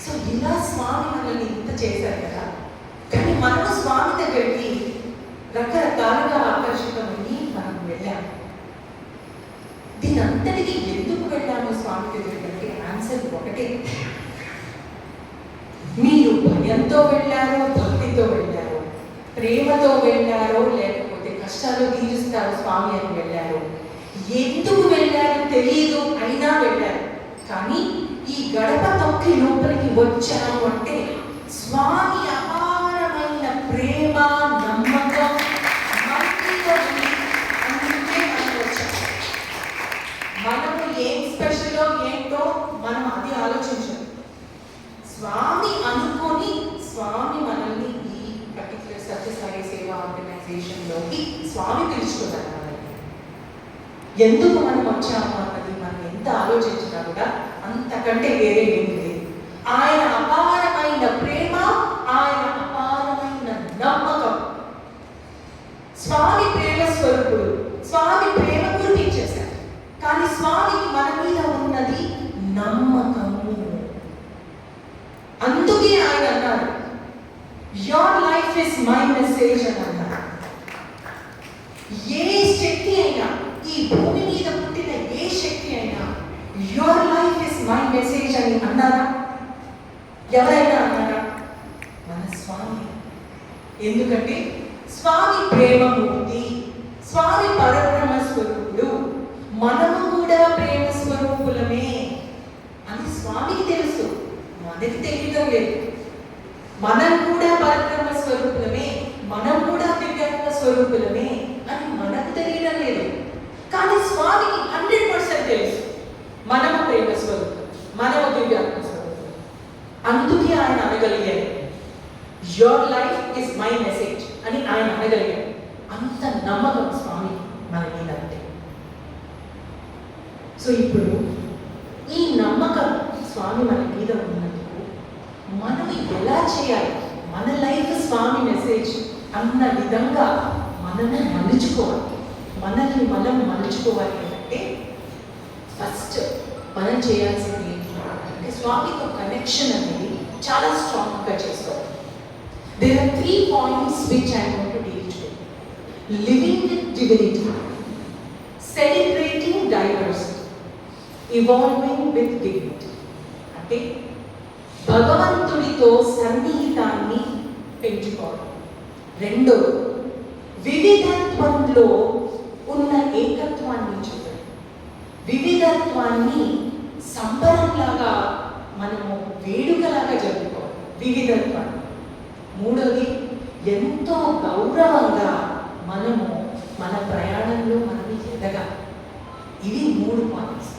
సో ఇలా స్వామి మనల్ని ఇంత చేశారు కదా. కానీ మనము స్వామి దగ్గరికి రకరకాలుగా ఆకర్షితమని మనం వెళ్ళాము. దీని అంతటికి ఎందుకు వెళ్ళాము స్వామి దగ్గరికి అంటే ఆన్సర్ ఒకటే. మీరు భయంతో వెళ్ళారో, భక్తితో వెళ్ళారో, ప్రేమతో వెళ్ళారో, లేకపోతే కష్టాలు తీరుస్తారు స్వామి అని వెళ్ళారు, ఎందుకు వెళ్ళారు తెలియదు, అయినా వెళ్ళారు. కానీ ఈ గడప తొక్కి లోపలికి వచ్చారు అంటే స్వామి అపారమైన ప్రేమ, నమ్మకం అందుకే మనం వచ్చాము. మనము ఏం స్పెషల్లో ఏంటో మనం అది ఆలోచించాలి. స్వామి అనుకొని స్వామి మనల్ని ఈ పర్టికులర్ సత్యసాయి సేవా ఆర్గనైజేషన్లోకి స్వామి పిలుచుకున్నారు. ఎందుకు మనం వచ్చాము అన్నది మనం ఎంత ఆలోచించినా కూడా అంతకంటే వేరే ఏం లేదు. ఆయన అపారమైన ప్రేమ, ఆయన అపారమైన నమ్మకం. స్వామి ప్రేమ స్వరూపుడు, స్వామి ప్రేమ కురిపించేశారు. కానీ స్వామికి మన మీద ఉన్నది నమ్మకము. అందుకే ఆయన అన్నారు, your life is my message అని అన్నారు. ఏ శక్తి అయినా, ఈ భూమి మీద పుట్టిన ఏ శక్తి అయినా your life is my message అని అన్నారా? ఎవరైనా అన్నారా? మన స్వామి. ఎందుకంటే స్వామి ప్రేమమూర్తి, స్వామి పరబ్రహ్మ స్వరూపుడు, మనము కూడా ప్రేమ స్వరూపులమే అని స్వామికి తెలుసు, మనకి తెలియడం లేదు. మనం కూడా పరబ్రహ్మ స్వరూపులమే, మనం కూడా దివ్యాత్మ స్వరూపులమే అని మనకు తెలియడం లేదు. కానీ స్వామికి 100% తెలుసు, మనము ప్రేమ స్వరూపం, మనము దివ్యాత్మ స్వరూపం. అందుకే ఆయన అనగలిగారు, your life is my message అని ఆయన అనగలిగారు. అంత నమ్మకం స్వామి మన మీద అంటే. సో ఇప్పుడు ఈ నమ్మకం స్వామి మన మీద ఉన్నందుకు మనం ఎలా చేయాలి? మన లైఫ్ స్వామి మెసేజ్ అన్న విధంగా మనము మలుచుకోవాలి. మనల్ని మనం మలుచుకోవాలి అంటే ఫస్ట్ మనం చేయాల్సింది ఏంటంటే స్వామితో కనెక్షన్ అనేది చాలా స్ట్రాంగ్గా చేసుకోవాలి. There are 3 points which I want to deal today. Living with divinity, celebrating diversity, evolving with dignity. అంటే భగవంతుడితో సన్నిహితాన్ని పెంచుకోవడం. రెండోది వివిధత్వంలో ఉన్న ఏకత్వాన్ని చూడండి. వివిధత్వాన్ని సంబరంలాగా మనము వేడుకలాగా జరుపుకోవాలి వివిధత్వాన్ని. మూడోది ఎంతో గౌరవంగా మనము మన ప్రయాణంలో మనం ఎదగాలి. ఇవి 3 points.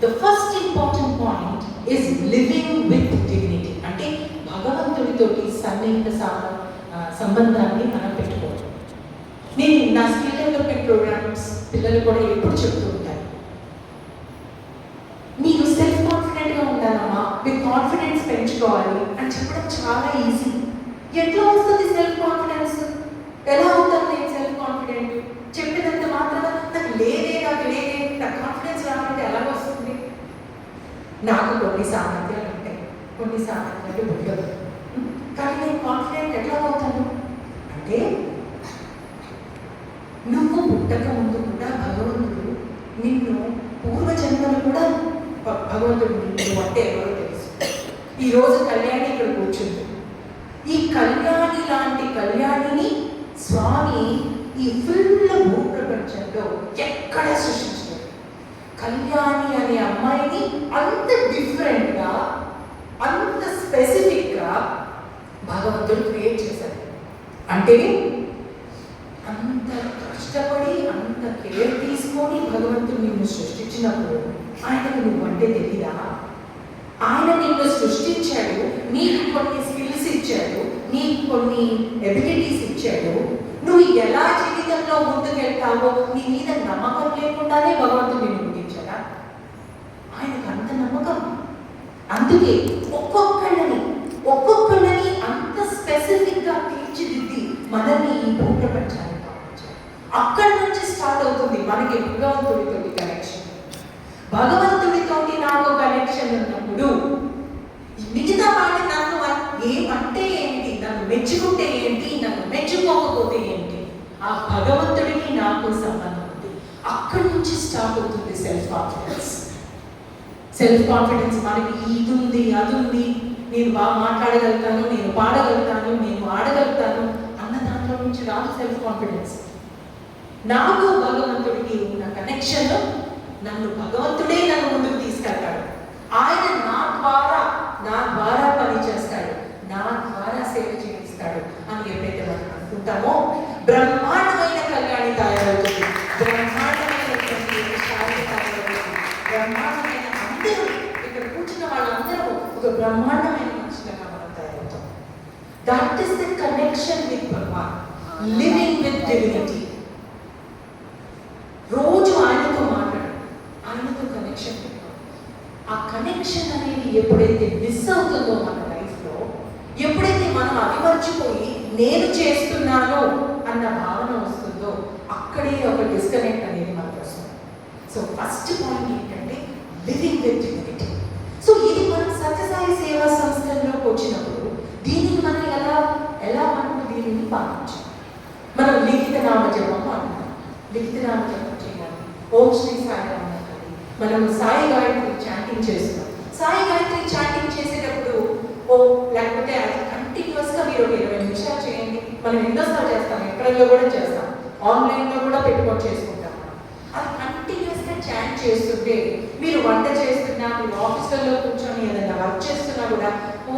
The first important point is living with dignity. అంటే భగవంతుడితోటి సన్నిహిత సంబంధాన్ని మనం పెట్టుకోవాలి. నేను నా స్కిల్ డెవలప్మెంట్ ప్రోగ్రామ్స్ పిల్లలు కూడా ఎప్పుడు చెప్తూ ఉంటాను, మీరు సెల్ఫ్ కాన్ఫిడెంట్గా ఉండాలమ్మా, మీరు కాన్ఫిడెన్స్ పెంచుకోవాలి అని చెప్పడం చాలా ఈజీ. ఎట్లా వస్తుంది సెల్ఫ్ కాన్ఫిడెన్స్? ఎలా అవుతాను నేను సెల్ఫ్ కాన్ఫిడెంట్? చెప్పినంత మాత్రమే నాకు లేదే నాకు కాన్ఫిడెన్స్ రావాలంటే ఎలా వస్తుంది? నాకు కొన్ని సామర్థ్యాలు ఉంటాయి, కొన్ని సామర్థ్యాలు ఉండదు. కానీ నేను కాన్ఫిడెంట్ ఎట్లా అవుతాను అంటే, నువ్వు పుట్టక ముందు కూడా భగవంతుడు నిన్ను పూర్వజన్మలు కూడా భగవంతుడు నువ్వు అంటే ఎవరో తెలుసు. ఈరోజు కళ్యాణి ఇక్కడ కూర్చుంది. ఈ కళ్యాణి లాంటి కళ్యాణిని స్వామి ఈ ఫుల్ భూప్రపంచంలో ఎక్కడ సృష్టించారు. కళ్యాణి అనే అమ్మాయిని అంత డిఫరెంట్గా, అంత స్పెసిఫిక్గా భగవంతుడు క్రియేట్ చేశారు. అంటే అంత కష్టపడి, అంత కేర్ తీసుకొని భగవంతుడు నిన్ను సృష్టించినప్పుడు ఆయనకు నువ్వంటే తెలీదా? ఆయన నిన్ను సృష్టించాడు, నీకు కొన్ని స్కిల్స్ ఇచ్చాడు, నీకు కొన్ని ఎబిలిటీస్ ఇచ్చాడు. నువ్వు ఎలా జీవితంలో ముందుకెళ్తావో నీ మీద నమ్మకం లేకుండానే భగవంతుడు నిన్ను పుట్టించాడా? ఆయనకు అంత నమ్మకం. అందుకే ఒక్కొక్కళ్ళని అంత స్పెసిఫిక్గా తీర్చిదిద్ది మనల్ని ఈ భూప్రపంచాన్ని పంపించాడు. అక్కడి నుంచి స్టార్ట్ అవుతుంది మనకి భగవంతుడితోటి కనెక్షన్. భగవంతుడితోటి నాకు కనెక్షన్ ఉన్నప్పుడు మిగతా వాటి నన్ను ఏమంటే ఏంటి, నన్ను మెచ్చుకుంటే ఏంటి, నన్ను మెచ్చుకోకపోతే ఏంటి, ఆ భగవంతుడికి నాకు సంబంధం ఉంది. అక్కడి నుంచి స్టార్ట్ అవుతుంది సెల్ఫ్ కాన్ఫిడెన్స్. సెల్ఫ్ కాన్ఫిడెన్స్ మనకి ఇది ఉంది, అది ఉంది, నేను బాగా మాట్లాడగలుగుతాను, నేను పాడగలుగుతాను, నేను ఆడగలుగుతాను అన్న దాంట్లో నుంచి రాదు సెల్ఫ్ కాన్ఫిడెన్స్. నాకు భగవంతుడికి ఉన్న కనెక్షన్, నన్ను భగవంతుడే నన్ను ముందుకు తీసుకెళ్తాడు. ఆయన నా ద్వారా పని చేస్తాడు, నా ద్వారా సేవ చేయిస్తాడు అని ఎప్పుడైతే మనం అనుకుంటామో బ్రహ్మాండమైన కళ్యాణి తయారవుతుంది, బ్రహ్మాండమైనటువంటి శారీ తయారవుతుంది, బ్రహ్మాండమైన అందరూ ఇక్కడ కూర్చున్న వాళ్ళందరూ ఒక బ్రహ్మాండమైన మనుషులుగా మనం తయారవుతాం. That is the connection with Bhagavan, living with divinity. రోజు ఆయనతో మాట్లాడు, ఆయనతో కనెక్షన్ పెట్టుకోవాలి. ఆ కనెక్షన్ అనేది ఎప్పుడైతే మిస్ అవుతుందో మన లైఫ్లో, ఎప్పుడైతే మనం అభిమర్చిపోయి నేను చేస్తున్నాను అన్న భావన వస్తుందో అక్కడే ఒక డిస్కనెక్ట్ అనేది మనకు వస్తుంది. సో ఫస్ట్ పాయింట్ ఏంటంటే లివింగ్ విత్ డిగ్నిటీ. సో ఇది మనం సత్యసాయి సేవా సంస్థల్లోకి వచ్చినప్పుడు దీనిని మనం ఎలా మనం దీనిని పాటించాలి. మనం లిఖిత నామ జపం అంటున్నాం, లిఖిత నామ జపం చేయాలి, ఓం శ్రీ సాయి రామ, మనం సాయి గాయత్రి చాంటింగ్ చేస్తున్నాం. సాయి గాయత్రి చాంటింగ్ చేసేటప్పుడు లేకపోతే అది కంటిన్యూస్గా మీరు ఒక 20 నిమిషాలు చేయండి. మనం ఎన్నోసార్లు చేస్తాం, ఎక్కడల్లో కూడా చేస్తాం, ఆన్లైన్లో కూడా పెట్టుకొని చేసుకుంటాం. అది కంటిన్యూస్గా చాంట్ చేస్తుంటే మీరు వంట చేస్తున్నా, మీరు ఆఫీసులలో కూర్చొని ఏదైనా వర్క్ చేస్తున్నా కూడా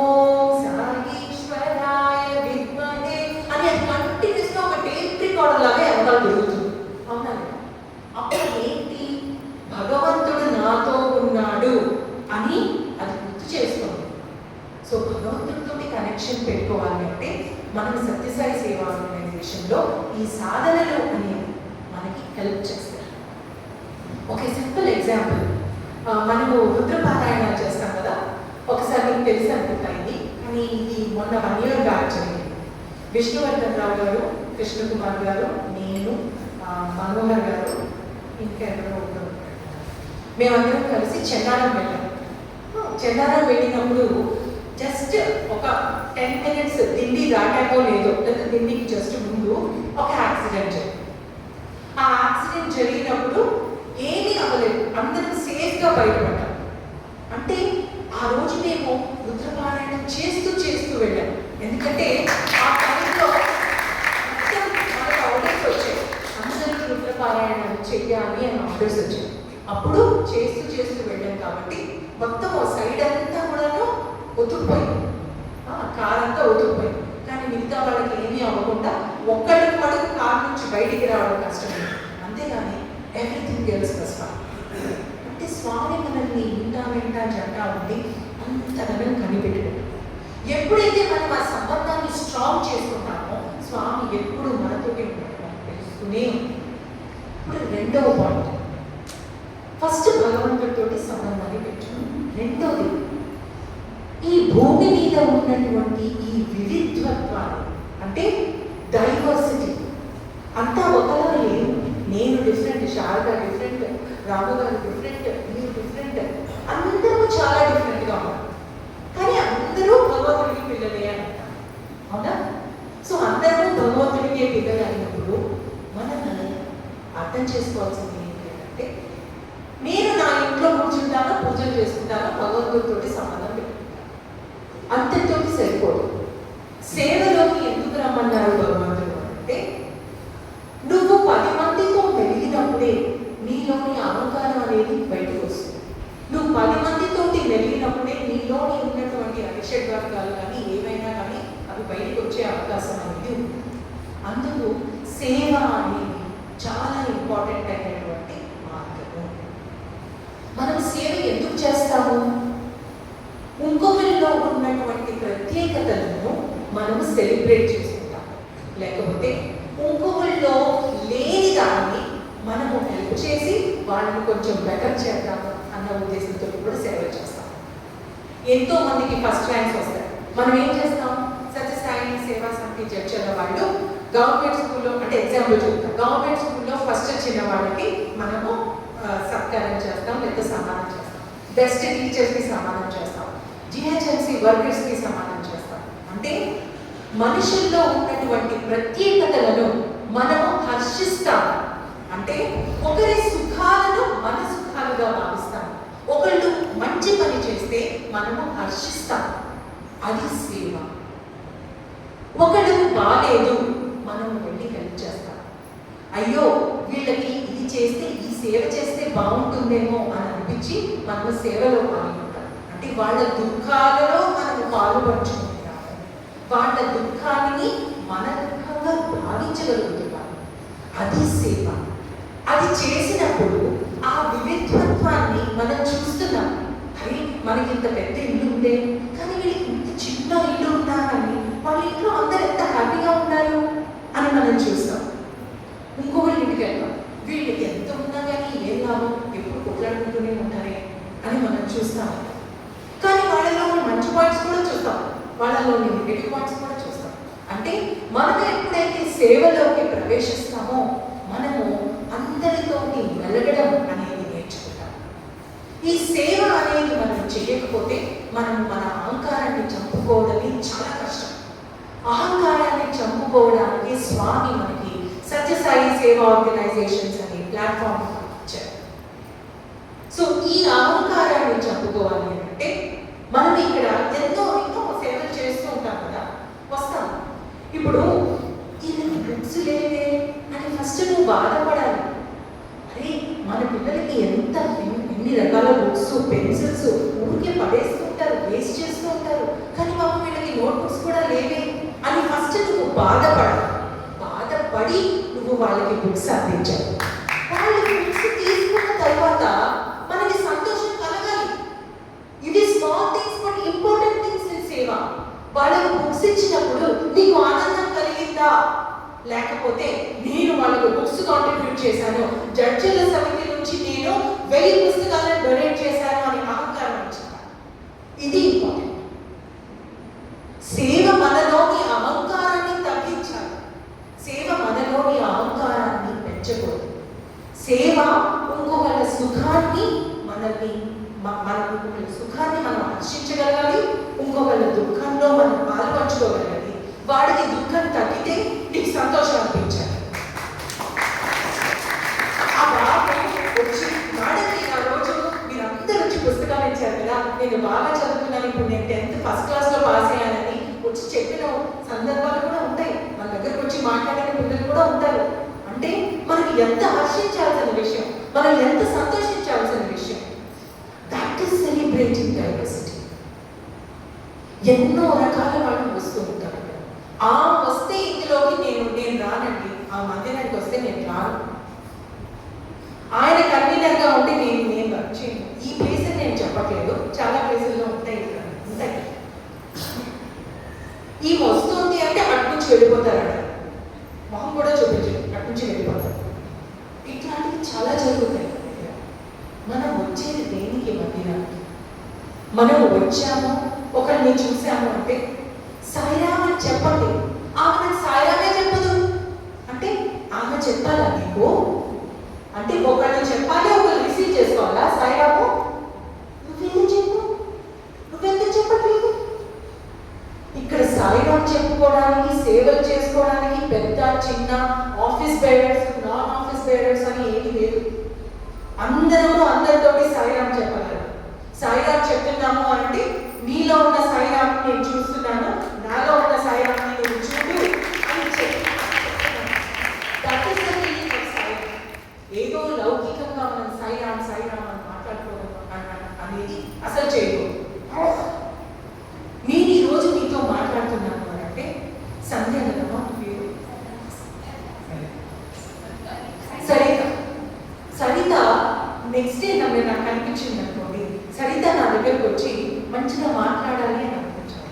ఓం సాయీశ్వరాయ విద్మహే అని అది కంటిన్యూస్గా ఒక టేప్ రికార్డర్ లాగా ఎవరు జరుగుతుంది. అవునా? అప్పుడు ఏంటి, భగవంతుడు నాతో ఉన్నాడు అని అది గుర్తు చేసుకోండి. సో భగవంతుడితో కనెక్షన్ పెట్టుకోవాలి అంటే మనం సత్యసాయి సేవా ఆర్గనైజేషన్లో ఈ సాధనలు అనేవి మనకి హెల్ప్ చేస్తారు. ఒక సింపుల్ ఎగ్జాంపుల్, మనము రుద్రపారాయణ చేస్తాం కదా, ఒకసారి మీకు తెలిసి అనుకుంటాయి కానీ ఇది మొన్న 1 year బ్యాక్ జరిగింది. విష్ణువర్ధన్ రావు గారు, కృష్ణకుమార్ గారు, నేను, మనోహర్ గారు, ఇంకెవరో మేమందరం కలిసి చెన్నారం వెళ్ళాం. చెన్నారం వెళ్ళినప్పుడు జస్ట్ ఒక 10 minutes దిండి దాటాకో లేదో, లేదా దిండికి జస్ట్ ముందు ఒక యాక్సిడెంట్ జరిగింది. ఆ యాక్సిడెంట్ జరిగినప్పుడు ఏమీ అవ్వలేదు, అందరం సేఫ్గా బయటపడ్డాం. అంటే ఆ రోజు మేము రుద్రపారాయణం చేస్తూ వెళ్ళాం. ఎందుకంటే ఆ టైంలో మొత్తం మనకు ఆర్డర్స్ వచ్చాయి, అందరూ రుద్రపారాయణం చెయ్యాలి అని ఆర్డర్స్ వచ్చాయి. అప్పుడు చేస్తూ వెళ్ళాం కాబట్టి మొత్తం సైడ్ అంతా కూడాను ఒతుకుపోయింది, కార్ అంతా ఒతుకుపోయింది. కానీ మిగతా వాళ్ళకి ఏమీ అవ్వకుండా ఒక్కడికి పడుకు కార్ నుంచి బయటికి రావడం కష్టమైంది. అంతేగాని ఎవ్రీథింగ్ ఎల్స్ వాస్ ఫైన్. అంటే స్వామి మనల్ని ఇంటా జంటా ఉండి అంతగానో కనిపెట్టుకుంటాం. ఎప్పుడైతే మనం ఆ సంబంధాన్ని స్ట్రాంగ్ చేసుకుంటామో స్వామి ఎప్పుడు మనతోటి ఉంటాడో తెలుసుకునే. ఇప్పుడు రెండవ పాయింట్, ఫస్ట్ భగవంతుడితోటి సంబంధాన్ని పెట్టుకున్నాం. రెండోది, ఈ భూమి మీద ఉన్నటువంటి ఈ వివిధత్వాన్ని, అంటే డైవర్సిటీ అంతా ఒకలా లేదు. నేను డిఫరెంట్, శారద డిఫరెంట్, రాము గారు డిఫరెంట్, మీరు డిఫరెంట్, అందరూ చాలా డిఫరెంట్గా ఉన్నారు. కానీ అందరూ భగవంతుడికి పిల్లలే అంటారు, అవునా? సో అందరూ భగవంతుడికే పిల్లలు అయినప్పుడు మనం అర్థం చేసుకోవాల్సింది ఏంటంటే, నేను నా ఇంట్లో కూర్చుంటాను, పూజలు చేసుకుంటాను, భగవంతుడితోటి సంబంధం పెట్టుకుంటాను, అంతటితో సరిపోదు. సేవలోకి ఎందుకు రమ్మన్నారు భగవంతుడు అంటే, నువ్వు 10 మందితో మెలిగినప్పుడే నీలోని అహంకారం అనేది బయటకు వస్తుంది. నువ్వు 10 మందితోటి మెలిగినప్పుడే నీలోని ఉన్నటువంటి అరిషడ్వర్గాలు కానీ ఏమైనా కానీ అవి బయటకు వచ్చే అవకాశం అనేది ఉంది. అందుకు సేవ అనేది చాలా ఇంపార్టెంట్ అయినటువంటి మార్గము. మనం సేవ ఎందుకు చేస్తాము? ఉన్నటువంటి ప్రత్యేకతలను మనము సెలబ్రేట్ చేసుకుంటాం. లేకపోతే ఇంకొకళ్ళలో లేని దాన్ని మనము హెల్ప్ చేసి వాళ్ళని కొంచెం బెటర్ చేద్దాము అన్న ఉద్దేశంతో కూడా సేవలు చేస్తాం. ఎంతో మందికి ఫస్ట్ ర్యాంక్స్ వస్తాయి. మనం ఏం చేస్తాం? సత్యసాయి సేవా సమితి జడ్చర్ల వాళ్ళు గవర్నమెంట్ స్కూల్లో, అంటే ఎగ్జాంపుల్ చెప్తాం, గవర్నమెంట్ స్కూల్లో ఫస్ట్ వచ్చిన వాళ్ళకి మనము సత్కారం చేస్తాం లేదా సన్మానం చేస్తాం. బెస్ట్ టీచర్స్కి సన్మానం చేస్తాం. జిహెచ్ఎంసీ వర్కర్స్కి సన్మానం చేస్తాం. అంటే మనుషుల్లో ఉన్నటువంటి ప్రత్యేకతలను మనము హర్షిస్తాం. అంటే ఒకరి సుఖాలను మన సుఖాలుగా భావిస్తాం. ఒకళ్ళు మంచి పని చేస్తే మనము హర్షిస్తాం. అది సేవ. ఒకళ్ళు బాలేదు, మనం వెళ్ళి హెల్ప్ చేస్తాం. అయ్యో వీళ్ళకి ఇది చేస్తే, ఈ సేవ చేస్తే బాగుంటుందేమో అని అనిపించి మనము సేవలో పాల్గొంటాం. అంటే వాళ్ళ దుఃఖాలలో మనము పాల్పంచుకుంటాం. వాళ్ళ దుఃఖాన్ని మన దుఃఖంగా భావించగలుగుతున్నాం. అది సేవ. అది చేసినప్పుడు ఆ వివిధత్వాన్ని మనం చూస్తున్నాం. అరే మనకి ఇంత పెద్ద ఇల్లు ఉందే, కానీ వీళ్ళకి ఇంత చిన్న ఇల్లు ఉన్నా కానీ వాళ్ళ ఇంట్లో అందరూ ఎంత హ్యాపీగా ఉన్నారు అని మనం చూస్తాం. ఇంకొకరి ఇంటికి వెళ్తాం, వీళ్ళకి ఎంత ఉన్నా కానీ ఏం లాభం, ఎప్పుడు కొట్లాడుకుంటూనే ఉంటారే అని మనం చూస్తాం. కానీ వాళ్ళలో మంచి పాయింట్స్ కూడా చూస్తాం, వాళ్ళలో నెగిటివ్ పాయింట్స్ కూడా చూస్తాం. అంటే మనం ఎప్పుడైతే సేవలోకి ప్రవేశిస్తామో మనము అందరితోటి మెలగడం అనేది నేర్చుకుంటాం. ఈ సేవ అనేది మనం చేయకపోతే మనం మన అహంకారాన్ని చంపుకోవడమే చాలా కష్టం. అహంకారాన్ని చంపుకోవడానికి స్వామి మనకి సత్యసాయి సేవా ఆర్గనైజేషన్స్ అనే ప్లాట్ఫామ్ ఇచ్చారు. సో ఈ అహంకారాన్ని చంపుకోవాలి అంటే మనం ఇక్కడ ఎంతో సేవలు చేస్తూ ఉంటాం కదా, వస్తాం. ఇప్పుడు ఈయనకి బుక్స్ లేవే అని ఫస్ట్ నువ్వు బాధపడాలి. అరే మన పిల్లలకి ఎన్ని రకాల బుక్స్, పెన్సిల్స్ ఊరికే పడేస్తూ ఉంటారు, వేస్ట్ చేస్తూ ఉంటారు. కానీ పాప వీళ్ళకి నోట్బుక్స్ కూడా లేవే అని ఫస్ట్ నువ్వు బాధపడాలి. బాధపడి నువ్వు వాళ్ళకి బుక్స్ అందించాలి. వాళ్ళకి బుక్స్ తీసుకున్న తర్వాత మనకి సంతోషం కలగాలి. ఇది small things but important things in సేవ. వాళ్ళకు బుక్స్ ఇచ్చినప్పుడు నీకు ఆనందం కలిగిందా? లేకపోతే నేను వాళ్ళకు బుక్స్ కాంట్రిబ్యూట్ చేశాను, జడ్జిల సమితి నుంచి నేను 1000 పుస్తకాలను డొనేట్ చేశాను అని అహంకారం వచ్చిందా? ఇది ఇంపార్టెంట్. సేవ మనలోని అహంకారాన్ని తగ్గించాలి. సేవ మనలోని అహంకారాన్ని పెంచకూడదు. సేవ ఇంకొకళ్ళ సుఖాన్ని ఇంకొకళ్ళ సుఖాన్ని మనం హర్షించగలగాలి. ఇంకొకళ్ళ దుఃఖంలో మనం పాల్పంచుకోగలగాలి. వాడికి దుఃఖం తగ్గితే నీకు సంతోషం అనిపించాలి. ఆ బాబు వచ్చి వాడికి ఆ రోజు మీరందరూ వచ్చి పుస్తకాలు ఇచ్చారు కదా, నేను బాగా చదువుతున్నాను, ఇప్పుడు నేను 10th ఫస్ట్ క్లాస్లో పాస్ అయ్యానని వచ్చి చెప్పిన సందర్భాలు కూడా ఉంటాయి. మన దగ్గరకు వచ్చి మాట్లాడిన పిల్లలు కూడా ఉంటారు. అంటే మనకి ఎంత హర్షించాల్సిన విషయం, మనం ఎంత సంతోషించాల్సిన విషయం. That is celebrating diversity. ఎన్నో రకాల వాళ్ళు వస్తూ ఉంటారు. ఆ వస్తే ఇందులోకి నేను రానండి, ఆ మందిరానికి వస్తే నేను రాను, ఆయన కన్వీనర్గా ఉంటే నేను వర్క్ చేయను. ఈ ప్లేస్ నేను చెప్పట్లేదు, చాలా ప్లేసుల్లో ఉంటాయి. ఈ వస్తుంది అంటే అటు నుంచి వెళ్ళిపోతారు, మొహం కూడా చూపించరు, అటు నుంచి వెళ్ళిపోతారు. ఇట్లాంటివి చాలా జరుగుతాయి. మనం వచ్చేది దేనికి? మందిరానికి. మనం వచ్చాము, ఒకరిని చూసాము అంటే సాయిరామ్ అని చెప్పండి. ఆమె నాకు సాయిరామే చెప్పదు అంటే ఆమె చెప్పాలా నీకు? అంటే ఒకళ్ళు చెప్పాలి, ఒకళ్ళు రిసీవ్ చేసుకోవాలా? సాయిరాము నువ్వెందుకు చెప్పు, నువ్వెందుకు చెప్పట్లేదు? ఇక్కడ సాయిరామ్ చెప్పుకోవడానికి, సేవలు చేసుకోవడానికి పెద్ద చిన్న office bearers, non office bearers అని ఏమీ లేదు. అందరితోటి సాయిరామ్ చెప్పగలరు. సాయిరామ్ చెప్తున్నాము అంటే నీలో ఉన్న సాయిరామ్ నేను చూస్తున్నాను, నాలో ఉన్న సాయిరామ్ని నేను చూడు అని చెప్పి ఏదో లౌకికంగా మనం సాయిరామ్ అని మాట్లాడుకోవడం అనేది అసలు చేయకూడదు. నేను ఈరోజు మీతో మాట్లాడుతున్నాను అంటే సంధ్యానమ్మ పేరు సరిత నెక్స్ట్ డే నాకు కనిపించింది అనుకోండి, సరిత నా దగ్గరకు వచ్చి మంచిగా మాట్లాడాలి అని అనిపించాలి.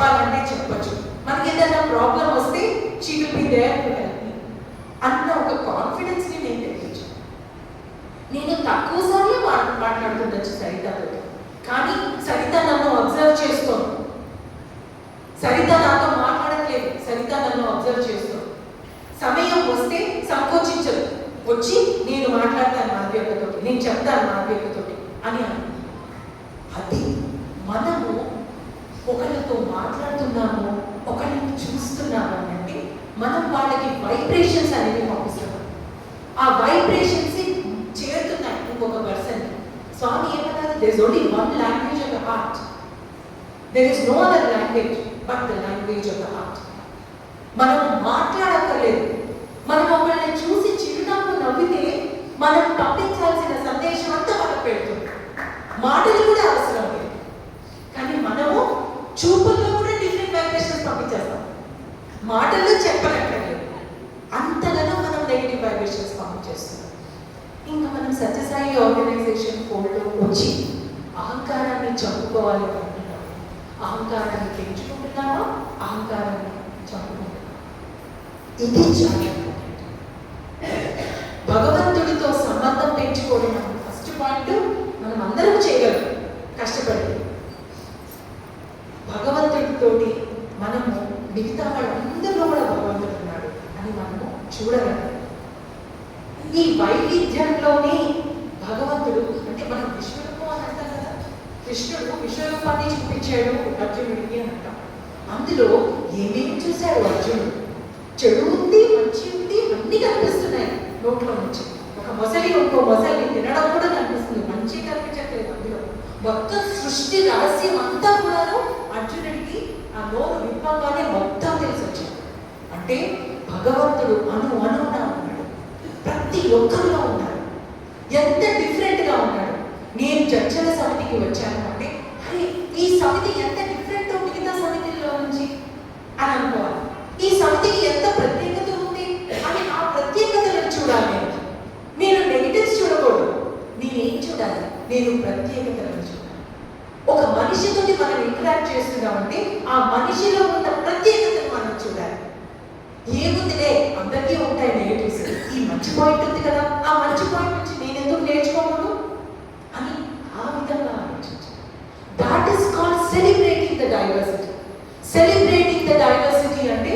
చెప్పాలంటే చెప్పచ్చు. మనకి ఏదైనా ప్రాబ్లం వస్తే she will be there to help me అన్న ఒక కాన్ఫిడెన్స్ని నేను తెప్పించాను. నేను తక్కువసార్లు మాట్లాడుతుండొచ్చు సరితతో, కానీ సరిత నన్ను అబ్జర్వ్ చేస్తాను. సరిత నాతో మాట్లాడట్లేదు, సరిత నన్ను అబ్జర్వ్ చేస్తాను. సమయం వస్తే సంకోచించదు, వచ్చి నేను మాట్లాడతాను మాధవ్యతో, నేను చెప్తాను మాధవ్యతో అని అన్నాను. అది మనము ఒకరితో మాట్లాడుతున్నాము, ఒకరిని చూస్తున్నాము అంటే మనం వాళ్ళకి వైబ్రేషన్స్ అనేవి పంపిస్తున్నాం. ఆ వైబ్రేషన్స్ చేరుతున్నాయి ఇంకొక పర్సన్. స్వామి ఏమన్నారు, there is only one language of the heart, there is no other language but the language of the heart. మనం మాట్లాడక్కర్లేదు, మనం ఒకరిని చూసి చిరునవ్వు నవ్వితే మనం పంపించాల్సిన సందేశం అంతా మనకు పెడుతుంది. మాటలు కూడా అవసరం లేదు, కానీ మనము చూపుల్లో కూడా డిఫరెంట్ వైబ్రేషన్స్ పంపించేస్తాం. మాటల్లో చెప్పనక్కర్లేదు, అంతగానో మనం నెగిటివ్ వైబ్రేషన్స్ పంపించేస్తున్నాం. ఇంకా మనం సత్యసాయి ఆర్గనైజేషన్ ఫోల్డ్లో వచ్చి అహంకారాన్ని చంపుకోవాలి అంటున్నాము. అహంకారాన్ని పెంచుకుంటున్నామా, అహంకారాన్ని చంపుకుంటున్నామా? ఇది చాలా ఇంపార్టెంట్. భగవంతుడితో సంబంధం పెంచుకోవడం ఫస్ట్ పాయింట్. మనం అందరం చేయగలం కష్టపడి. భగవంతుడితోటి మనము మిగతా వాళ్ళందరిలో కూడా భగవంతుడు ఉన్నాడు అని మనము చూడగలం. ఈ వైవిధ్యంలోనే భగవంతుడు అంటే మనం విశ్వరూపం అని అంటాం కదా, కృష్ణుడు విశ్వరూపాన్ని చూపించాడు అర్జునుడికి అని అంటాం. అందులో ఏమేమి చూశాడు అర్జునుడు? చెడు ఉంది, మంచి ఉంది, అన్ని కనిపిస్తున్నాయి నోట్లో నుంచి. ఒక మొసలి ఇంకో మొసలి తినడం కూడా కనిపిస్తుంది, మంచి కనిపించట్లేదు. అందులో మొత్తం సృష్టి రహస్యం అంతా కూడాను అర్జునుడికి ఆ నోరు విప్పంగానే మొత్తం తెలిసి వచ్చింది. అంటే భగవంతుడు అణువున ఉన్నాడు, ప్రతి ఒక్కరిలో ఉన్నాడు. ఎంత డిఫరెంట్గా ఉన్నాడు. నేను చర్చల సమితికి వచ్చాను అంటే అరే ఈ సమితి ఎంత డిఫరెంట్ మిగతా సమితిలో నుంచి అని అనుకోవాలి. ఈ సమితికి ఎంత ప్రత్యేకత ఉంది అని ఆ ప్రత్యేకతలను చూడాలి. నేను నెగిటివ్స్ చూడకూడదు, నేనేం చూడాలి? నేను ప్రత్యేకతలను చూడాలి. ఒక మనిషితోటి మనం ఇంటరాక్ట్ చేస్తున్నామంటే ఆ మనిషిలో ఉన్న ప్రత్యేకతను మనం చూడాలి. ఏముందిలే అందరికీ ఉంటాయి నెగిటివ్స్, ఈ మంచి పాయింట్ ఉంది కదా, ఆ మంచి పాయింట్ నుంచి నేను ఎందుకు నేర్చుకోకూడదు అని ఆ విధంగా ఆలోచించాలి. That is called celebrating the diversity. Celebrating the diversity అంటే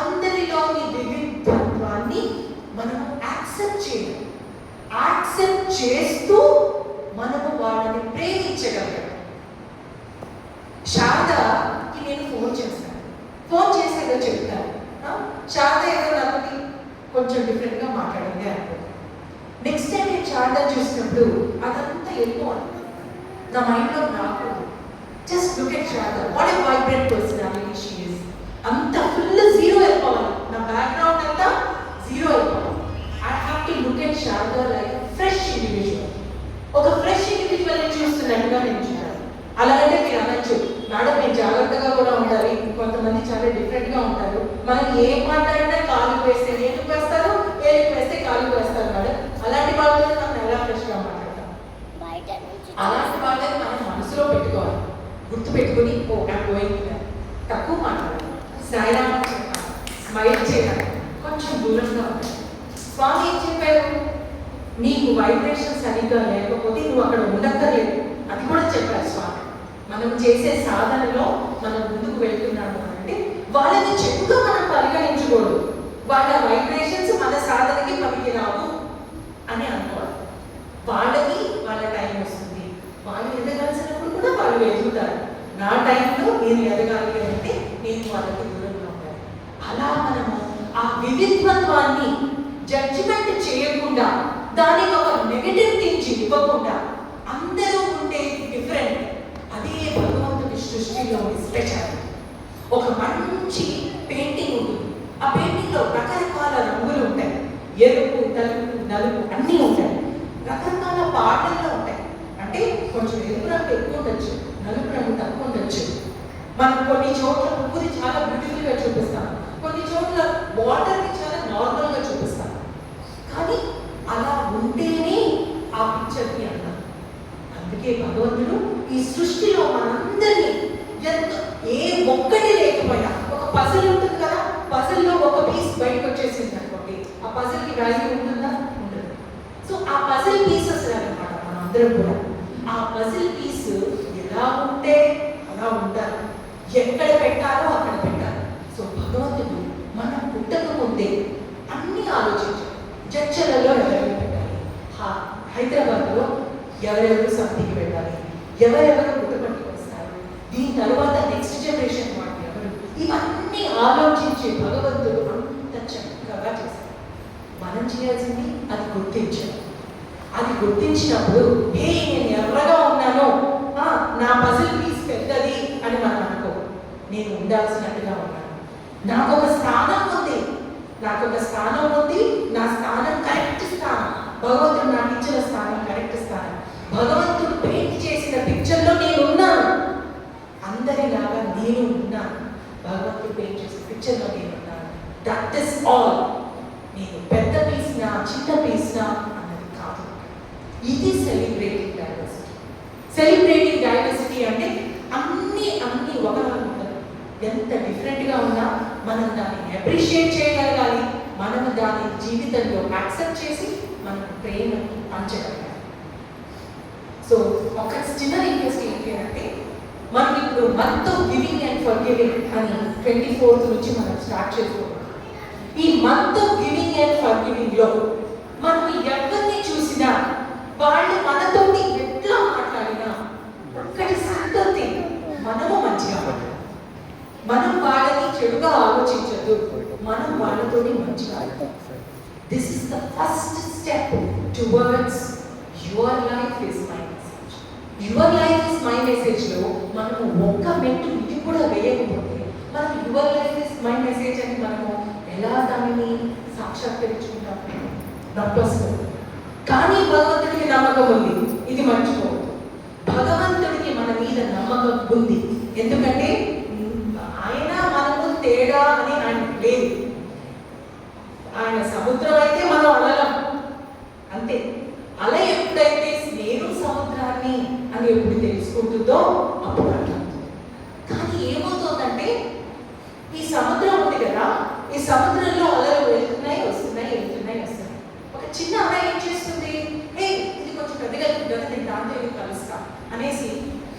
అందరిలోని వివిధత్వాన్ని మనం యాక్సెప్ట్ చేయాలి. యాక్సెప్ట్ చేస్తూ మనము వాళ్ళని ప్రేమించగలగాలి. శారదకి నేను ఫోన్ చేశాను, ఫోన్ చేసేదో చెప్తాను. శారద ఏదో నాతోటి కొంచెం డిఫరెంట్గా మాట్లాడింది అనుకో, నెక్స్ట్ టైం నేను శారద చూసినప్పుడు అదంతా వెళ్ళిపోవాలి, నా మైండ్లో రాకూడదు. Just look at Sharada, what a vibrant personality she is. అంత ఫుల్ జీరో అయిపోవాలి, నా బ్యాక్గ్రౌండ్ అంతా జీరో అయిపోవాలి. I have to look at Sharada like fresh individual. ఒక ఫ్రెష్ ఇండివిజువల్ని చూస్తున్నట్టుగా నేను చూడాలి. అలాగంటే మీరు అనొచ్చు, మేడం మేము జాగ్రత్తగా కూడా ఉండాలి, కొంతమంది చాలా డిఫరెంట్గా ఉంటారు, మనం ఏం మాట్లాడినా కాలుకు వేస్తే ఏనుకు వేస్తారు, ఏనుకు వేస్తే కాలుకు వేస్తారు మేడం. అలాంటి వాళ్ళతో మనం ఎలా ఫ్రెష్గా మాట్లాడతాం? అలాంటి వాళ్ళని మనం మనసులో పెట్టుకోవాలి, గుర్తు పెట్టుకుని ఓ నాకు పోయింది, తక్కువ మాట్లాడాలి, సాయిరామ చెప్పాలి, స్మైల్ చేయాలి, కొంచెం దూరంగా ఉండాలి. స్వామి ఏం చెప్పారు? నీకు వైబ్రేషన్ సరిగ్గా లేకపోతే నువ్వు అక్కడ ఉండక్కర్లేదు, అది కూడా చెప్పారు స్వామి. మనం చేసే సాధనలో మనం ముందుకు వెళ్తున్నాము అంటే వాళ్ళని చెప్పుగా మనం పరిగణించకూడదు. వాళ్ళ వైబ్రేషన్స్ మన సాధనకి పనికి రావు అని అనుకోవాలి. వాళ్ళకి వాళ్ళ టైం వస్తుంది, వాళ్ళు ఎదగాల్సినప్పుడు కూడా వాళ్ళు ఎదుగుతారు. నా టైంలో నేను ఎదగాలి అంటే నేను వాళ్ళకి దూరంగా ఉండాలి. అలా మనము ఆ వివిధత్వాన్ని జడ్జిమెంట్ చేయకుండా, దానికి ఒక నెగటివ్ థింగ్ ఇవ్వకుండా, అందరూ ఉండే డిఫరెంట్, అదే భగవంతుడి సృష్టిలోని స్పెషాలిటీ. ఒక మంచి పెయింటింగ్ ఉంటుంది, ఆ పెయింటింగ్లో రకరకాల రంగులు ఉంటాయి, ఎరుపు, తెలుపు, నలుపు అన్నీ ఉంటాయి. రకరకాల పాటల్లో ఉంటాయి, అంటే కొంచెం ఎరుపు రంగు ఎక్కువ ఉండొచ్చు, నలుపు రంగు తక్కువ ఉండొచ్చు. మనం కొన్ని చోట్ల పువ్వుని చాలా బ్యూటిఫుల్గా చూపిస్తాం, కొన్ని చోట్ల వాటర్ని చాలా నార్మల్గా చూపిస్తాం. కానీ అలా ఉంటేనే ఆ పిక్చర్ని అన్నాం. అందుకే భగవంతుడు ఈ సృష్టిలో మనందరినీ ఎంత ఏ ఒక్కటి లేకపోయినా ఒక పజిల్ ఉంటుంది కదా, పజిల్లో ఒక పీస్ బయటకు వచ్చేసింది అనుకోండి, ఆ పజిల్కి వాల్యూ ఉంటుందా? ఉండదు. సో ఆ పజిల్ పీసెస్ అనమాట మనం అందరం కూడా. ఆ పజిల్ పీస్ ఎలా ఉంటే అలా ఉంటారు, ఎక్కడ పెట్టాలో అక్కడ పెట్టాలి. సో భగవంతుడు మనం పుట్టక ముందే అన్ని ఆలోచించారు. చర్చలలో ఎవరెవరు పెట్టాలి, హైదరాబాద్లో ఎవరెవరు సమితికి వెళ్ళాలి, ఎవరెవరు పుట్టపట్టుకు వస్తారు, దీని తర్వాత నెక్స్ట్ జనరేషన్ వాళ్ళు ఎవరు, ఇవన్నీ ఆలోచించి భగవంతుడు అంత చక్కగా చేశారు. మనం చేయాల్సింది అది గుర్తించాలి. అది గుర్తించినప్పుడు నేను ఎర్రగా ఉన్నానో, నా పజిల్ పీస్ పెద్దది అని మనం అనుకో, నేను ఉండాల్సినట్టుగా ఉన్నాను, నాకు ఒక స్థానం ఉంది, నాకు ఒక స్థానం ఉంది, నా స్థానం కరెక్ట్ స్థానం, భగవంతుడు నాకు ఇచ్చిన స్థానం కరెక్ట్ స్థానం, భగవంతుడు పెయింట్ చేసిన పిక్చర్లో నేను ఉన్నాను, అందరిలాగా నేను ఉన్నాను, భగవంతుడు పెయింట్ చేసిన పిక్చర్లో నేను ఉన్నాను. That is all. నేను పెద్ద పీస్నా చిన్న పీస్నా అన్నది కాదు. ఇది సెలిబ్రేటింగ్ డైవర్సిటీ. సెలిబ్రేటింగ్ డైవర్సిటీ అంటే అన్ని ఒకలా ఉంటారు. ఎంత డిఫరెంట్గా ఉన్నా మనం దాన్ని అప్రిషియేట్ చేయగలగాలి, మనం దాని జీవితంలో యాక్సెప్ట్ చేసి మనం ప్రేమని పంచగలగాలి. సో ఒక చిన్న రిక్వెస్ట్ ఏంటి అంటే, మనం ఇప్పుడు month of giving and for giving అని 24th నుంచి మనం స్టార్ట్ చేసుకోవాలి. ఈ month of giving and for giving లో మనం ఎవరిని చూసినా వాళ్ళు మనతోటి ఎట్లా మాట్లాడినా ఒక్కటి సంతృప్తి, మనము మంచిగా మాట్లాడాలి. మనం వాళ్ళని చెడుగా ఆలోచించదు, మనం వాళ్ళతోటి మంచిగా ఆలోచించాలి. This is the first step towards your life is my message. Your life is my message లో మనము ఒక్క మెట్టు ఇది కూడా వేయకపోతే మనం your life is my message అని మనము ఎలా దానిని సాక్షాత్కరించుకుంటాం? కానీ భగవంతుడికి నమ్మకం ఉంది, ఇది మర్చిపోవద్దు. భగవంతుడికి మన మీద నమ్మకం ఉంది, ఎందుకంటే ఆయన మనకు తేడా అని ఆయన లేదు. ఆయన సముద్రం అయితే మనం అలలం అంతే. అల ఎప్పుడైతే నేను సముద్రాన్ని అని ఎప్పుడు తెలుసుకుంటుందో అప్పుడు అట్లా. కానీ ఏమవుతుందంటే ఈ సముద్రం ఉంది కదా, ఈ సముద్రంలో అలలు వెళ్తున్నాయి వస్తున్నాయి వెళ్తున్నాయి వస్తున్నాయి. ఒక చిన్న అల ఏం చేస్తుంది, ఇది కొంచెం పెద్దగా ఉంటుంది, నేను దాంతో వెళ్ళి కలుస్తా అనేసి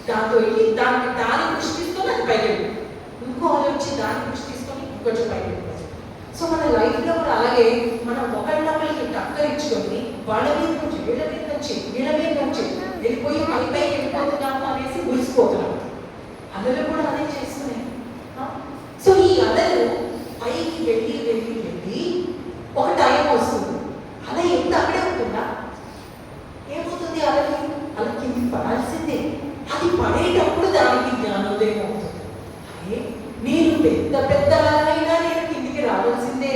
దాంతో వెళ్ళి దాని కృషి తీసుకొని అది పైకి వెళ్ళింది. ఇంకో అల వచ్చి దాని కృషి తీసుకొని ఇంకొంచెం పైకి వెళ్ళింది. సో మన లైఫ్లో కూడా అలాగే మనం ఒకళ్ళకి టక్కరించుకొని వాళ్ళ మీద నుంచి వీళ్ళ మీద నుంచి వెళ్ళిపోయి పైకి వెళ్ళిపోతున్నాము అనేసి మురిసిపోతున్నాము. అలలు కూడా అదే చేస్తున్నాయి. సో ఈ అలలు పైకి వెళ్ళి వెళ్ళి వెళ్ళి ఒక టైం వస్తుంది, అలా ఎంత అక్కడే ఉంటుందా? ఏమవుతుంది? అలా కిందికి పడాల్సిందే. అది పడేటప్పుడు దానికి జ్ఞానోదయం అవుతుంది. అదే నేను పెద్ద పెద్ద అలైనా నేను కిందికి రావాల్సిందే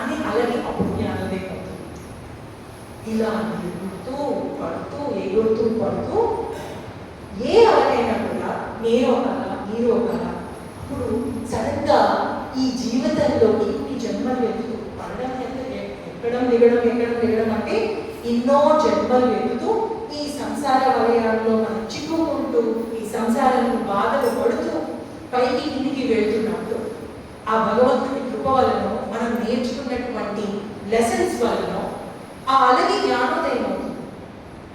అని అలకి అప్పుడు జ్ఞానోదయం అవుతుంది. ఇలా ఎగురుతూ పడుతూ ఎగురుతూ పడుతూ ఏ అలైనా కూడా నేను ఒక అల మీరు ఒక అల. అప్పుడు సడన్ గా ఈ జీవితంలోకి ఈ జన్మలు ఎదుగుతూ పడడం ఎక్కడం దిగడం అంటే ఎన్నో జన్మలు ఎదుగుతూ ఈ సంసార వలయాల్లో మనం చిక్కుకుంటూ ఈ సంసారాన్ని బాధలు పడుతూ పైకి కిందికి వెళ్తున్నప్పుడు ఆ భగవంతుని కృప వలన మనం నేర్చుకున్నటువంటి లెసన్స్ వలన ఆ అలకి జ్ఞానోదయం అవుతుంది.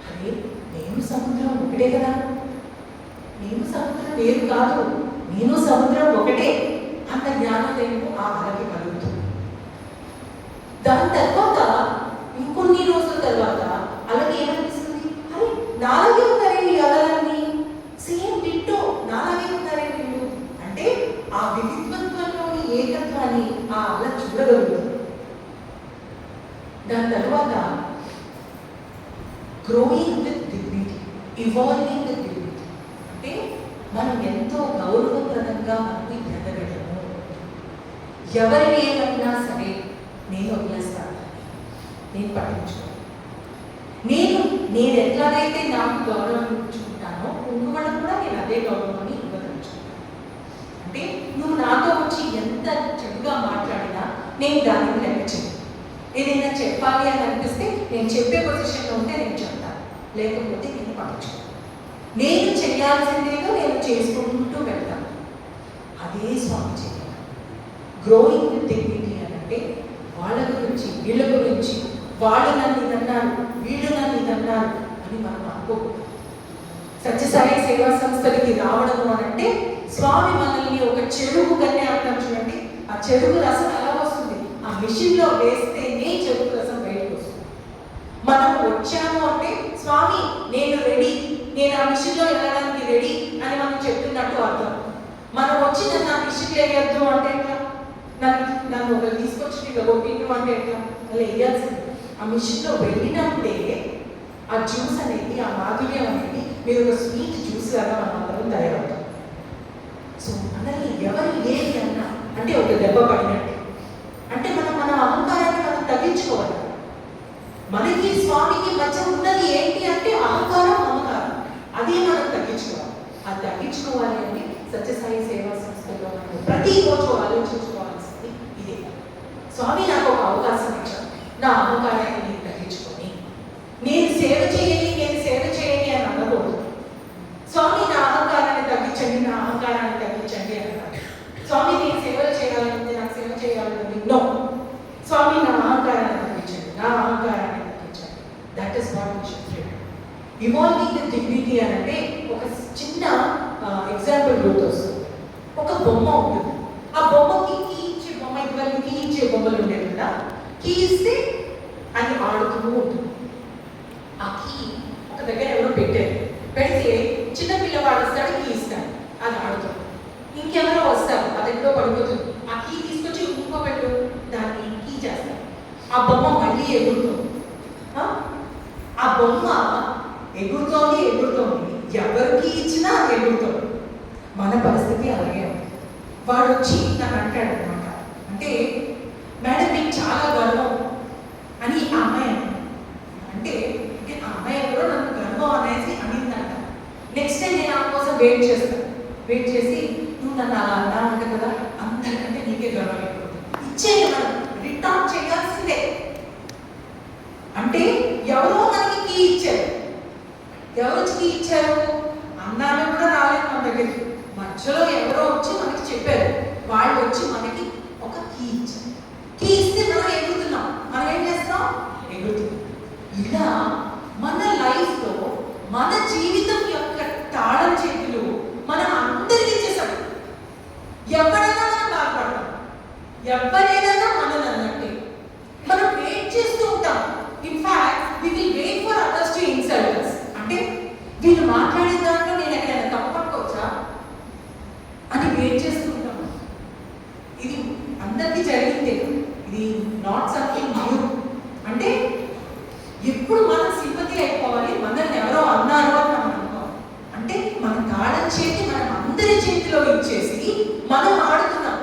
అదే నేను సముద్రం ఒకటే కదా, నేను సముద్రం వేరు కాదు, నేను సముద్రం ఒకటే అన్న జ్ఞానోదయం ఆ అలకి కలుగుతుంది. దాని తర్వాత ఇంకొన్ని రోజుల తర్వాత అలాగే ఏమనిపిస్తుంది, అరే నాలాగే ఉన్నారండి అలలన్నీ, సేమ్ డిట్టో నాలాగే ఉన్నారండి వీళ్ళు అంటే ఆ వివిధత్వంలోని ఏకత్వాన్ని ఆ అల చూడగలుగుతుంది. దాని తర్వాత growing with dignity, evolving with dignity అంటే మనం ఎంతో గౌరవప్రదంగా మనకి ఎదగడము. ఎవరిని ఏమైనా సరే నేను వదిలేస్తాను, నేను పట్టించుకోను. నేను ఎట్లాగైతే నాకు గౌరవం ఇచ్చుకుంటానో ఇంకొకళ్ళకు కూడా నేను అదే గౌరవాన్ని ఇవ్వదలుచుకుంటాను. అంటే నువ్వు నాతో వచ్చి ఎంత చెడుగా మాట్లాడినా నేను దానికి లెక్క చేయను. ఏదైనా చెప్పాలి అని అనిపిస్తే నేను చెప్పే పొజిషన్లో ఉంటే నేను చెప్తాను, లేకపోతే నేను పట్టించుకోను. నేను చేయాల్సిందేదో నేను చేసుకుంటూ వెళ్తాను. అదే స్వామి చేయాలి. గ్రోయింగ్ విత్ డిగ్నిటీ అని అంటే వాళ్ళ గురించి వీళ్ళ గురించి వాళ్ళు నన్ను ఇది అన్నారు, వీళ్ళు నన్ను ఇది అన్నారు అని మనం అనుకోకూడదు. సత్యసాయి సేవా సంస్థలకి రావడము అని అంటే స్వామి మనల్ని ఒక చెరువు కన్నే అంటాం చూడండి, ఆ చెరువు రసం ఎలా వస్తుంది, ఆ మిషన్లో వేస్తేనే చెరువు రసం బయటకు వస్తుంది. మనం వచ్చాము అంటే స్వామి నేను రెడీ, నేను ఆ మిషన్లో వెళ్ళడానికి రెడీ అని మనం చెప్తున్నట్టు అర్థం. మనం వచ్చి నన్ను ఆ మిషన్ వేయద్దు అంటే ఎట్లా, నన్ను ఒకరు తీసుకొచ్చి ఇట్లా కొట్టిండు అంటే ఎట్లా, అలా వేయాల్సింది. ఆ మిషన్లో వెళ్ళినప్పుడే ఆ జ్యూస్ అనేది, ఆ మాధుర్యం అనేది మీరు ఒక స్వీట్ జ్యూస్ లాగా మనం అందరం తయారవుతాం. సో మనల్ని ఎవరు ఏది అన్నా అంటే ఒక దెబ్బ పడినట్టు, అంటే మనం మన అహంకారాన్ని మనం తగ్గించుకోవాలి. మనకి స్వామికి మధ్య ఉన్నది ఏంటి అంటే అహంకారం, మమకారం. అదే మనం తగ్గించుకోవాలి. అది తగ్గించుకోవాలి అని సత్యసాయి సేవా సంస్థలో మనం ప్రతిరోజు ఆలోచించుకోవాల్సింది ఇదే. స్వామి నాకు ఒక అవకాశం ఇచ్చారు, నా అహంకారాన్ని నేను తగ్గించుకొని నేను సేవ చేయని అని అనకూడదు. స్వామి నా అహంకారాన్ని తగ్గించండి, నా అహంకారాన్ని తగ్గించండి అన్నారు. స్వామి నేను సేవలు చేయాలనుంది, నాకు సేవ చేయాలనుంది, నో. స్వామి నా అహంకారాన్ని తగ్గించండి, నా అహంకారాన్ని తగ్గించండి. That is what we should do. Evolving with dignity అని అంటే ఒక చిన్న ఎగ్జాంపుల్ గుర్తొస్తుంది. ఒక బొమ్మ ఉంటుంది, ఆ బొమ్మకి కీ ఇచ్చే బొమ్మ, ఇదివరకు కీ ఇచ్చే బొమ్మలు ఉండేవి కదా, కీ ఇస్తే అది ఆడుతూ ఉంటుంది. ఆ కీ ఒక దగ్గర ఎవరో పెడితే చిన్న పిల్లవాడు వస్తాడు, కీ ఇస్తాడు, అది ఆడుతుంది. ఇంకెవరో వస్తారు, అది ఎక్కడో పడిపోతుంది, ఆ కీ తీసుకొచ్చి ఇంకొకళ్ళు దాన్ని కీ చేస్తారు, ఆ బొమ్మ మళ్ళీ ఎగురుతుంది. ఆ బొమ్మ ఎగురుతోంది, ఎవరికి ఇచ్చినా ఎగురుతోంది. మన పరిస్థితి అలాగే ఉంది. వాడు వచ్చి నన్ను అంటాడు అనమాట, అంటే మేడం మీకు చాలా గర్వం అని ఆ అమ్మాయి అంటే ఆ అమ్మాయి ఎవరో నన్ను గర్వం అనేసి అనిందంట. నెక్స్ట్ టైం నేను ఆ కోసం వెయిట్ చేసి నువ్వు నన్ను అలా అన్నా అంట కదా, అందరికంటే నీకే గర్వం అయిపోతుంది, ఇచ్చేది మనం రిటర్న్ చేయాల్సిందే. అంటే ఎవరో మనకి కీ ఇచ్చారు, ఎవరు కీ ఇచ్చారు, అన్నాను కూడా రాలేదు మన దగ్గరికి, మధ్యలో ఎవరో వచ్చి మనకి చెప్పారు, వాళ్ళు వచ్చి మనకి ఒక కీ ఇచ్చారు. కీ ఇస్తే మనం ఎగురుతున్నాం, మనం ఏం చేస్తాం, ఎగురుతున్నాం. ఇలా మన లైఫ్లో మన జీవితం యొక్క తాళం చేతులు మనం అందరికీ ఇచ్చేసాం. ఎవరైనా మనం బాధపడతాం, ఎవరైనా మనల్ని అన్నట్టే మనం వెయిట్ చేస్తూ ఉంటాం. In fact we will wait for others to insult us. అంటే వీళ్ళు మాట్లాడే దాంట్లో నేను ఎక్కడైనా తప్పట్టుకోవచ్చా అని వెయిట్ చేస్తూ ఉంటాం. ఇది అందరికీ జరిగిందే, ఇది నాట్ సంథింగ్ న్యూ. అంటే ఎప్పుడు మనం సింపతి అయిపోవాలి, మనల్ని ఎవరో అన్నారు అని మనం అనుకోవాలి. అంటే మన తాళం చేతి మనం అందరి చేతిలో ఇచ్చేసి మనం ఆడుతున్నాం.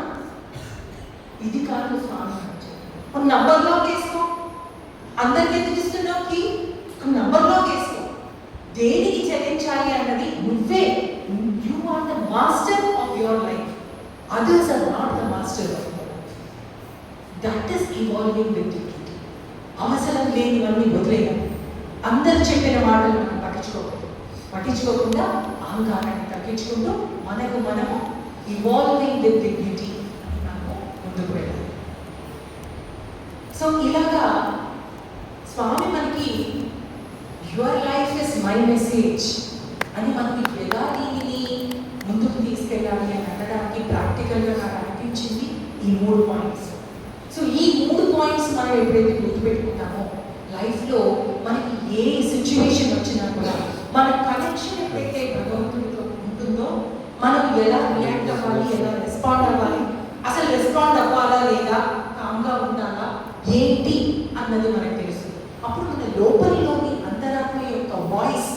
ఇది కాదు స్వామి. ఒక నంబర్లో వేసుకో, అందరికి ఎందుకు ఇస్తున్నావు కీ, ఒక నంబర్లో వేసుకో. దేనికి చెల్లించాలి అన్నది నువ్వే. You are the master of your life, others are not the master of your life. That is evolving with dignity. అవసరం లేనివన్నీ వదిలేయాలి. అందరు చెప్పిన మాటలు మనం పట్టించుకోకుండా అహంకారాన్ని తగ్గించుకుంటూ మనము ఇవాల్వింగ్ విత్ డిగ్నిటీ మనము ముందుకు వెళ్ళాలి. సో ఇలాగా స్వామి మనకి your life is my message అని మనకి ఎలా దీనిని ముందుకు తీసుకెళ్ళాలి అని అనడానికి ప్రాక్టికల్గా నాకు అనిపించింది ఈ 3 పాయింట్స్. సో ఈ 3 పాయింట్స్ మనం ఎప్పుడైతే గుర్తుపెట్టుకుంటామో లైఫ్లో మనకి ఏ సిచ్యువేషన్ వచ్చినా కూడా మన కనెక్షన్ ఎప్పుడైతే భగవంతుడితో ఉంటుందో మనం ఎలా రియాక్ట్ అవ్వాలి, ఎలా రెస్పాండ్ అవ్వాలి, అసలు రెస్పాండ్ అవ్వాలా లేదా, కామ్గా ఉండాలా ఏంటి అన్నది మనకు తెలుసు. అప్పుడు మన లోపలిలోని అంతరాత్మ యొక్క వాయిస్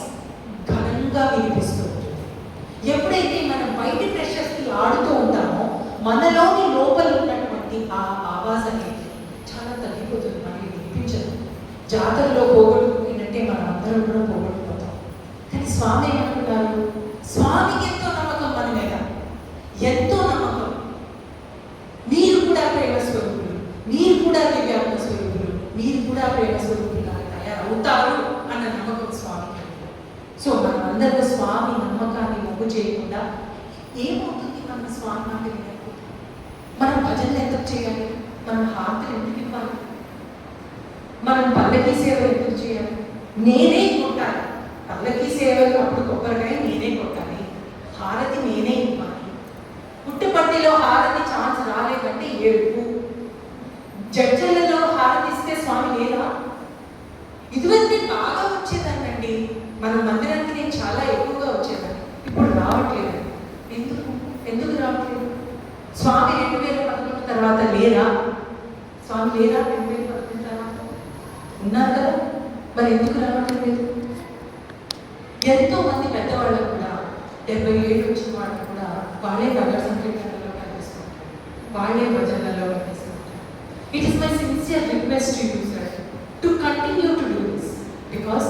ఘనంగా వినిపిస్తూ ఉంటుంది. ఎప్పుడైతే మనం బయట ప్రెషర్స్కి ఆడుతూ ఉంటామో మనలోని లోపల ఉన్నటువంటి ఆ ఆవాజ్ అనేది చాలా తగ్గిపోతుంది, మనకి వినిపించదు. జాతరలో పోగొట్టుకుపోయినట్టే మనం అందరం కూడా పోగొట్టుకుపోతాం. కానీ స్వామి ఏమనుకున్నారు, స్వామికి ఎంతో నమ్మకం మన మీద, ఎంతో నమ్మకం. మీరు కూడా ప్రేమ స్వరూపులు, మీరు కూడా దివ్యాత్మ స్వరూపులు, మీరు కూడా ప్రేమ స్వరూపులుగా తయారవుతారు అన్న నమ్మకం స్వామికి. సో మనం అందరూ స్వామి నమ్మకాన్ని మొగ్గు చేయకుండా ఏమవుతుంది మనం స్వామి మాట వినకపోతే? మనం భజనలు ఎందుకు చేయాలి? మనం హారతులు ఎందుకు ఇవ్వాలి? మనం పల్లకి సేవలు ఎందుకు చేయాలి? నేనే కొట్టాలి. పల్లకి సేవలు అప్పుడు కొబ్బరికాయ నేనే కొట్టాలి, హారతి నేనే ఇవ్వాలి. పుట్టుపట్టిలో హారతి ఛాన్స్ రాలేదంటే ఏడుపు. జడ్జలలో హారతి ఇస్తే స్వామి లేదా? ఇదివరకు బాగా వచ్చేదానండి, మన మందిరానికి నేను చాలా ఎక్కువగా వచ్చేదాన్ని. ఇప్పుడు రావట్లేదు. ఎందుకు రావట్లేదు? స్వామి 2011 తర్వాత లేరా? స్వామి లేరా? 2011 తర్వాత ఉన్నారు కదా, మరి ఎందుకు రావట్లేదు? ఎంతో మంది పెద్దవాళ్ళు కూడా 70 ఏళ్ళు వచ్చిన వాళ్ళు కూడా వాళ్ళే నగర సంకీర్తనలో కనిపిస్తుంటారు, వాళ్ళే భజనలలో కనిపిస్తుంటారు. It is my sincere request to you sir to continue to do this, because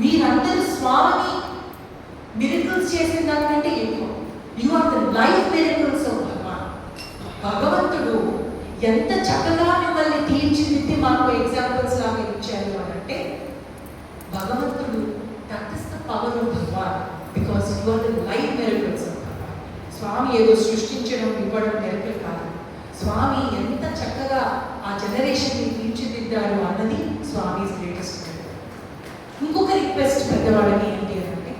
మీరందరూ స్వామి మిరకల్స్ చేసిన దానికంటే ఎక్కువ. You are the life miracles of Bhagavan. భగవంతుడు ఎంత చక్కగా మిమ్మల్ని తీర్చిదిద్ది మాకు ఎగ్జాంపుల్స్ లాగా ఇచ్చారు అని అంటే, భగవంతుడు that is the power of Bhagavan, because you are the life miracles of Bhagavan. Swami ఏదో సృష్టించడం ఇవ్వడం మిరకల్ కాదు. స్వామి ఎంత చక్కగా ఆ జనరేషన్ని తీర్చిదిద్దారు అన్నది స్వామి గ్రేటెస్ట్. ఇంకొక రిక్వెస్ట్ పెద్దవాళ్ళని ఏంటి అంటే,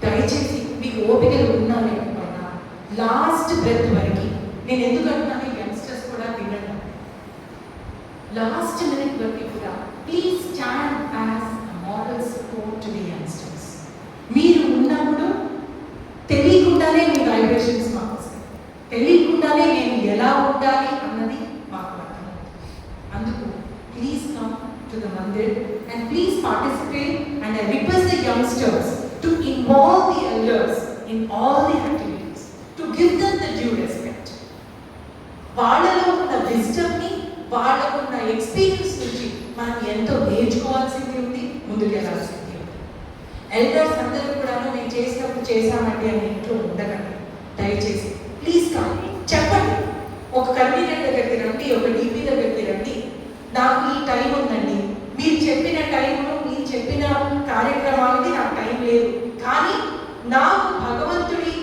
దయచేసి మీకు ఓపికలు ఉన్నా లేకపోయినా లాస్ట్ బ్రెత్ వరకు, నేను ఎందుకు అంటున్నాను యంగ్స్టర్స్ కూడా వినండి, లాస్ట్ మినిట్ వరకు కూడా please stand as moral support to the youngsters. మీరు ఉన్నప్పుడు తెలియకుండానే మీ వైబ్రేషన్స్ మాకు వస్తాయి, తెలియకుండానే నేను ఎలా ఉండాలి అన్నది మాకు అర్థమవుతుంది. అందుకు please come to the Mandir and please participate, and I request the youngsters to involve the elders in all the activities, to give them the due respect. వాళ్ళలో ఉన్న విజ్డమ్ని, వాళ్ళకు ఉన్న ఎక్స్పీరియన్స్ నుంచి మనం ఎంతో నేర్చుకోవాల్సింది ఉంది, ముందుకెళ్ళాల్సింది ఉంది. ఎల్డర్స్ అందరూ కూడా నేను చేసినప్పుడు చేశామండి అని ఇంట్లో ఉండకండి, దయచేసి ప్లీజ్ కమ్, చెప్పండి. ఒక కన్వీనర్ దగ్గరికి రండి, ఒక డీపీ దగ్గరికి రండి, నాకు ఈ టైం ఉందండి, మీరు చెప్పిన టైంలో మీరు చెప్పిన కార్యక్రమాలకి నాకు టైం లేదు, కానీ నాకు భగవంతుడి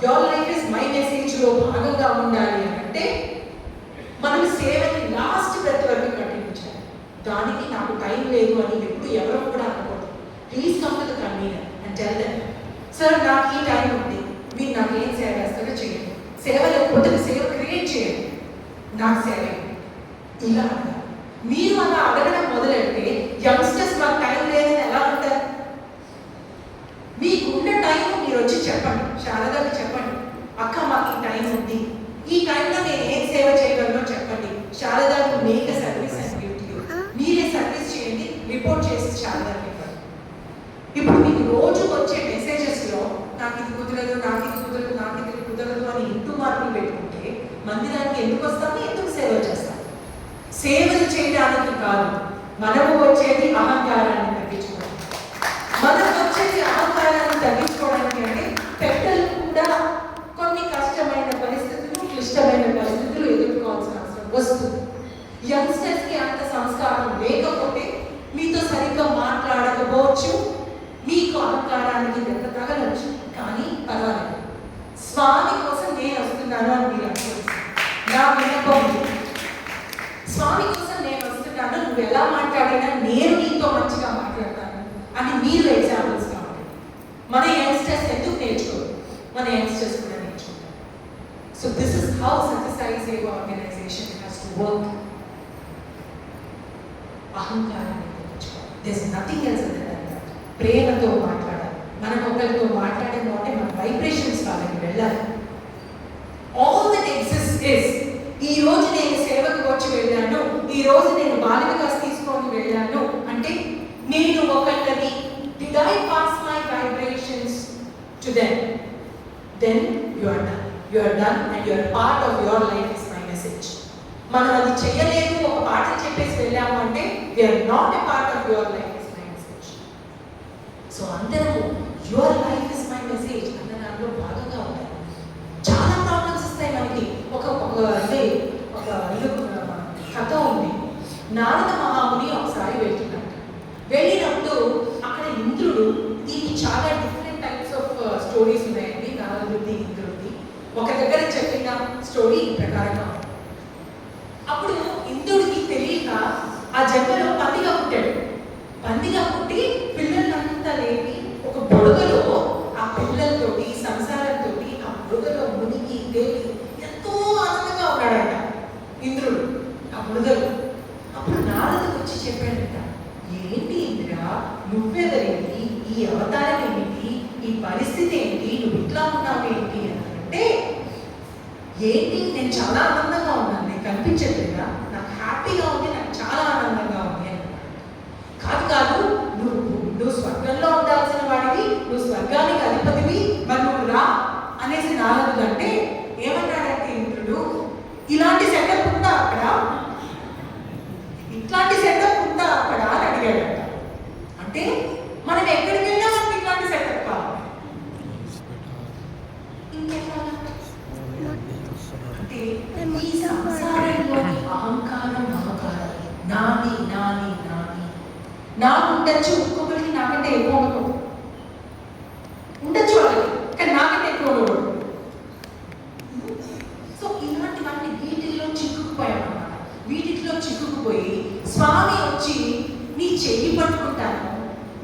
యువర్ లైఫ్ ఇస్ మై మెసేజ్లో భాగంగా ఉండాలి అని అంటే మనం సేవని లాస్ట్ బ్రెత్ వరకు కంటిన్యూ చేయాలి. దానికి నాకు టైం లేదు అని ఎప్పుడు ఎవరో కూడా అనుకోండి. Please come to the convener and tell them, sir నాకు ఈ టైం ఉంది, మీరు నాకు ఏం సేవ చేస్తారో చేయండి, సేవ లేకపోతే సేవ క్రియేట్ చేయండి, నాకు సేవ ఇలా. మీరు అలా అడగడం మొదలెడితే యంగ్స్టర్స్ మాకు టైం లేదని ఎలా ఉంటారు? మీకున్న టైం మీరు వచ్చి చెప్పండి, శారదాకి చెప్పండి, అక్క మాకు ఈ టైం ఉంది, ఈ టైంలో నేను ఏం సేవ చేయగలనో చెప్పండి, శారదాకు మేక్ సర్వీస్ అండ్ డ్యూటీ, మీరే సర్వీస్ చేయండి, రిపోర్ట్ చేసి శారదాకి ఇవ్వండి. ఇప్పుడు మీకు రోజు వచ్చే మెసేజెస్లో నాకు ఇది కుదరదు, నాకు ఇది కుదరదు, నాకు ఇది కుదరదు అని ఇంటూ మార్పులు పెట్టుకుంటే మందిరానికి ఎందుకు వస్తాము, ఎందుకు సేవ చేస్తాం? సేవలు చేయడానికి కాదు, మనము వచ్చేది అహంకారాన్ని తగ్గించుకోవడానికి. మనం వచ్చేది అహంకారాన్ని తగ్గించుకోవడానికి అంటే పెద్దలు కూడా కొన్ని కష్టమైన పరిస్థితులు, క్లిష్టమైన పరిస్థితులు ఎదుర్కోవాల్సిన అవసరం వస్తుంది. యంగ్స్టర్స్కి అంత సంస్కారం లేకపోతే మీతో సరిగ్గా మాట్లాడకపోవచ్చు, మీకు అహంకారానికి దెబ్బ తగలవచ్చు, కానీ పర్వాలేదు. స్వామి కోసం నేను వస్తున్నాను అని మీరు అనుకోవచ్చు. నా విన్నపం, స్వామి కోసం నేను వస్తున్నాను, నువ్వు ఎలా మాట్లాడినా నేను నీతో మంచిగా మాట్లాడతాను అని మీరు ఎగ్జాంపుల్స్ కావాలి. మన యంగ్స్టర్స్ ఎందుకు నేర్చుకోరు? మన యంగ్స్టర్స్ కూడా నేర్చుకుంటారు. So this is how Sathya Sai Seva organisation has to work. అహంకారాన్ని నేర్చుకోవాలి. This nothing else other then that. ప్రేమతో మాట్లాడాలి. మనం ఒకరితో మాట్లాడేమో అంటే మన వైబ్రేషన్స్ వాళ్ళకి వెళ్ళాలి. ఆల్ దట్ ఎగ్జిస్ట్ ఇస్, ఈ రోజు నేను సేవకు వచ్చి వెళ్ళాను, ఈ రోజు నేను బాలిక క్లాస్ తీసుకొని వెళ్ళాను అంటే నేను ఒకళ్ళని did I pass my vibrations to them? Then you are done and you are part of your life is my message. మనం అది చేయలేదు, ఒక పాట చెప్పేసి వెళ్ళాము అంటే we are not a part of your life is my message. So అందరూ your life is my message అన్న దాంట్లో భాగంగా ఉంటారు. చాలా ప్రాబ్లమ్స్ వస్తాయి మనకి. ఒక కథ ఉంది. నారద మహాముని ఒకసారి వెళ్తున్నాడు. వెళ్ళినప్పుడు అక్కడ ఇంద్రుడు, దీనికి చాలా డిఫరెంట్ టైప్స్ ఆఫ్ స్టోరీస్ ఉన్నాయి. ఒక దగ్గర చెప్పిన స్టోరీ ఈ ప్రకారంగా ఉంది. అప్పుడు ఇంద్రుడికి తెలియక ఆ జన్మలో పందిగా పుట్టాడు. పందిగా పుట్టి పిల్లలంతా లేపి ఒక బుడగలో ఆ పిల్లలతోటి సంసారంతో ఆ బుడగలో మునిగి తేలి ఎంతో ఆనందంగా ఉన్నాడంట ఇంద్రుడు ఆ బుడగలో. అప్పుడు నారదుడు వచ్చి చెప్పాడంట, ఏంటి ఇంద్ర, నువ్వెవరేంటి, ఈ అవతారం ఏమిటి, ఈ పరిస్థితి ఏంటి, నువ్వు ఇట్లా ఉన్నావు ఏంటి అని అంటే, ఏంటి నేను చాలా ఆనందంగా ఉన్నాను, నేను కనిపించట్లేదా, నాకు హ్యాపీగా ఉంది, నాకు చాలా ఆనందంగా ఉంది అని. కాదు కాదు, నువ్వు స్వర్గంలో ఉండాల్సిన వాడివి, నువ్వు స్వర్గానికి అధిపతివి, మరి నువ్వు రా అనేసి నారదుడు అంటే ఏమన్నాడంటే ఇంద్రుడు, ఇలాంటి సెటప్ ఉందా అక్కడ, ఇట్లాంటి సెటప్ ఉందా అక్కడ అని అడిగాడంట. అంటే మనం ఎక్కడికి వెళ్ళినా మనకి ఇట్లాంటి సెటప్ కావాలి. అంటే ఈ సంసారంలోని అహంకారం మమకారం, నాది నాది నాది, నాకు ఉండొచ్చు, ఇంకొకరికి నాకంటే ఎక్కువ ఉండకూడదు, ఉండొచ్చు వాళ్ళకి, కానీ నాకంటే ఎక్కువ ఉండకూడదు. సో ఇలాంటివన్నీ వీటిల్లో చిక్కుకుపోయామన్నమాట. వీటిలో చిక్కుకుపోయి స్వామి వచ్చి నీ చెయ్యి పట్టుకుంటాను,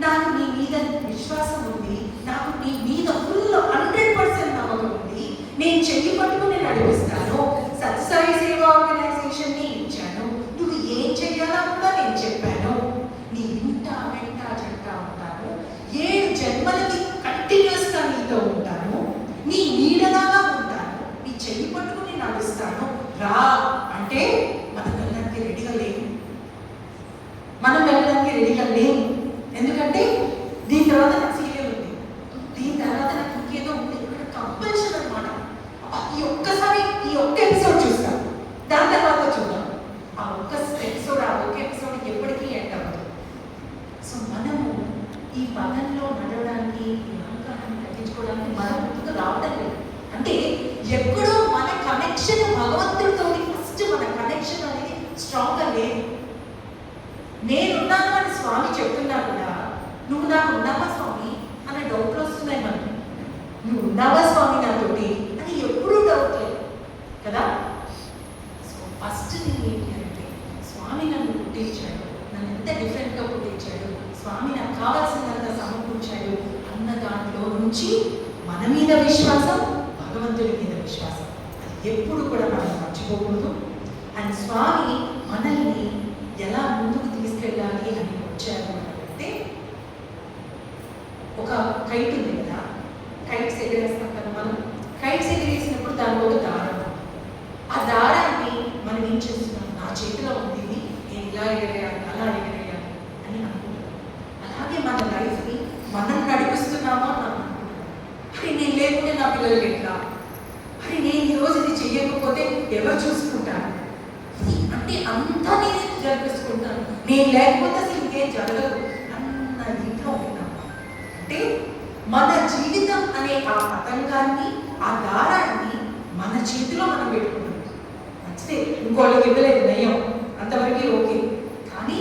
నాకు నీ మీద విశ్వాసం ఉంది, నాకు నీ మీద ఫుల్ 100% నమ్మకం ఉంది, నేను చెయ్యి పట్టుకుని నడిపిస్తాను, సత్సాయి సేవా ఆర్గనైజేషన్ని ఇచ్చాను, నువ్వు ఏం చెయ్యాలో కూడా నేను చెప్పాను, నీ ఇంట వెంట జంట ఉంటాను, 7 జన్మలకి కంటిన్యూస్గా నీతో ఉంటాను, నీ నీడలాగా ఉంటాను, నీ చెయ్యి పట్టుకుని నడుస్తాను, రా అంటే మనం వెళ్ళడానికి రెడీగా లేము. మనం వెళ్ళడానికి రెడీగా లేము. ఎందుకంటే దీని తర్వాత నాకు సీరియల్ ఉంది, దీని తర్వాత నాకు ఇంకేదో ఉంది, ఇక్కడ కంపల్షన్ అనమాట. ఈ ఒక్క ఎపిసోడ్ చూస్తాం, దాని తర్వాత చూద్దాం. ఆ ఒక్క ఎపిసోడ్ ఎప్పటికీ ఎండ్ అవ్వదు. సో మనము ఈ పదంలో నడవడానికి, ఈ అహంకారాన్ని తగ్గించుకోవడానికి మనం ముందుకు రావడం లేదు. అంటే ఎక్కడో మన కనెక్షన్ భగవంతుడితో ఫస్ట్ మన కనెక్షన్ అనేది స్ట్రాంగ్గా లేదు. నేనున్నాను అని స్వామి చెప్తున్నా కూడా నువ్వు నాకు ఉన్నావా స్వామి అనే డౌట్లు వస్తున్నాయి మనకి. నువ్వు ఉన్నావా స్వామి నాతోటి అని ఎప్పుడూ డౌట్ లేదు కదా. సో ఫస్ట్ నేను ఏంటి అంటే, స్వామి నన్ను పుట్టించాడు, నన్ను ఎంత డిఫరెంట్గా పుట్టించాడు, స్వామి నాకు కావాల్సినంత సమకూర్చాడు అన్న దాంట్లో నుంచి మన మీద విశ్వాసం, భగవంతుడి మీద విశ్వాసం, అది ఎప్పుడు కూడా మనం మర్చిపోకూడదు. అండ్ స్వామి మనల్ని ఎలా ముందుకు తీసుకెళ్ళాలి అని వచ్చారు అంటే, ఒక కైట్ ఉంది కదా, కైట్స్ ఎగరేస్తాం కదా మనం. కైట్స్ ఎగరేసినప్పుడు దానికి ఒక దారం, ఆ దారాన్ని మనం ఏం చేస్తున్నాం, నా చేతిలో ఉంది, నేను ఇలా ఎగరేయాలి అలా ఎగరేయాలి అని అనుకుంటున్నాం. అలాగే మన లైఫ్ని మనం నడిపిస్తున్నామో అని అనుకుంటున్నాం. అరే నేను లేకుంటే నా పిల్లలు ఎట్లా, అరే నేను ఈరోజు ఇది చెయ్యకపోతే ఎవరు చూసుకుంటారు, అంటే అంతా నేను జరిపిస్తుంటాను, నేను లేకపోతే అసలు ఇంకేం జరగదు అన్న ఇంట్లో ఉన్నాం. అంటే మన జీవితం అనే ఆ పతంగాన్ని, ఆ దారాన్ని మన చేతిలో మనం పెట్టుకున్నాం. నచ్చితే ఇంకోళ్ళకి ఇవ్వలేదు, నయం, అంతవరకు ఓకే. కానీ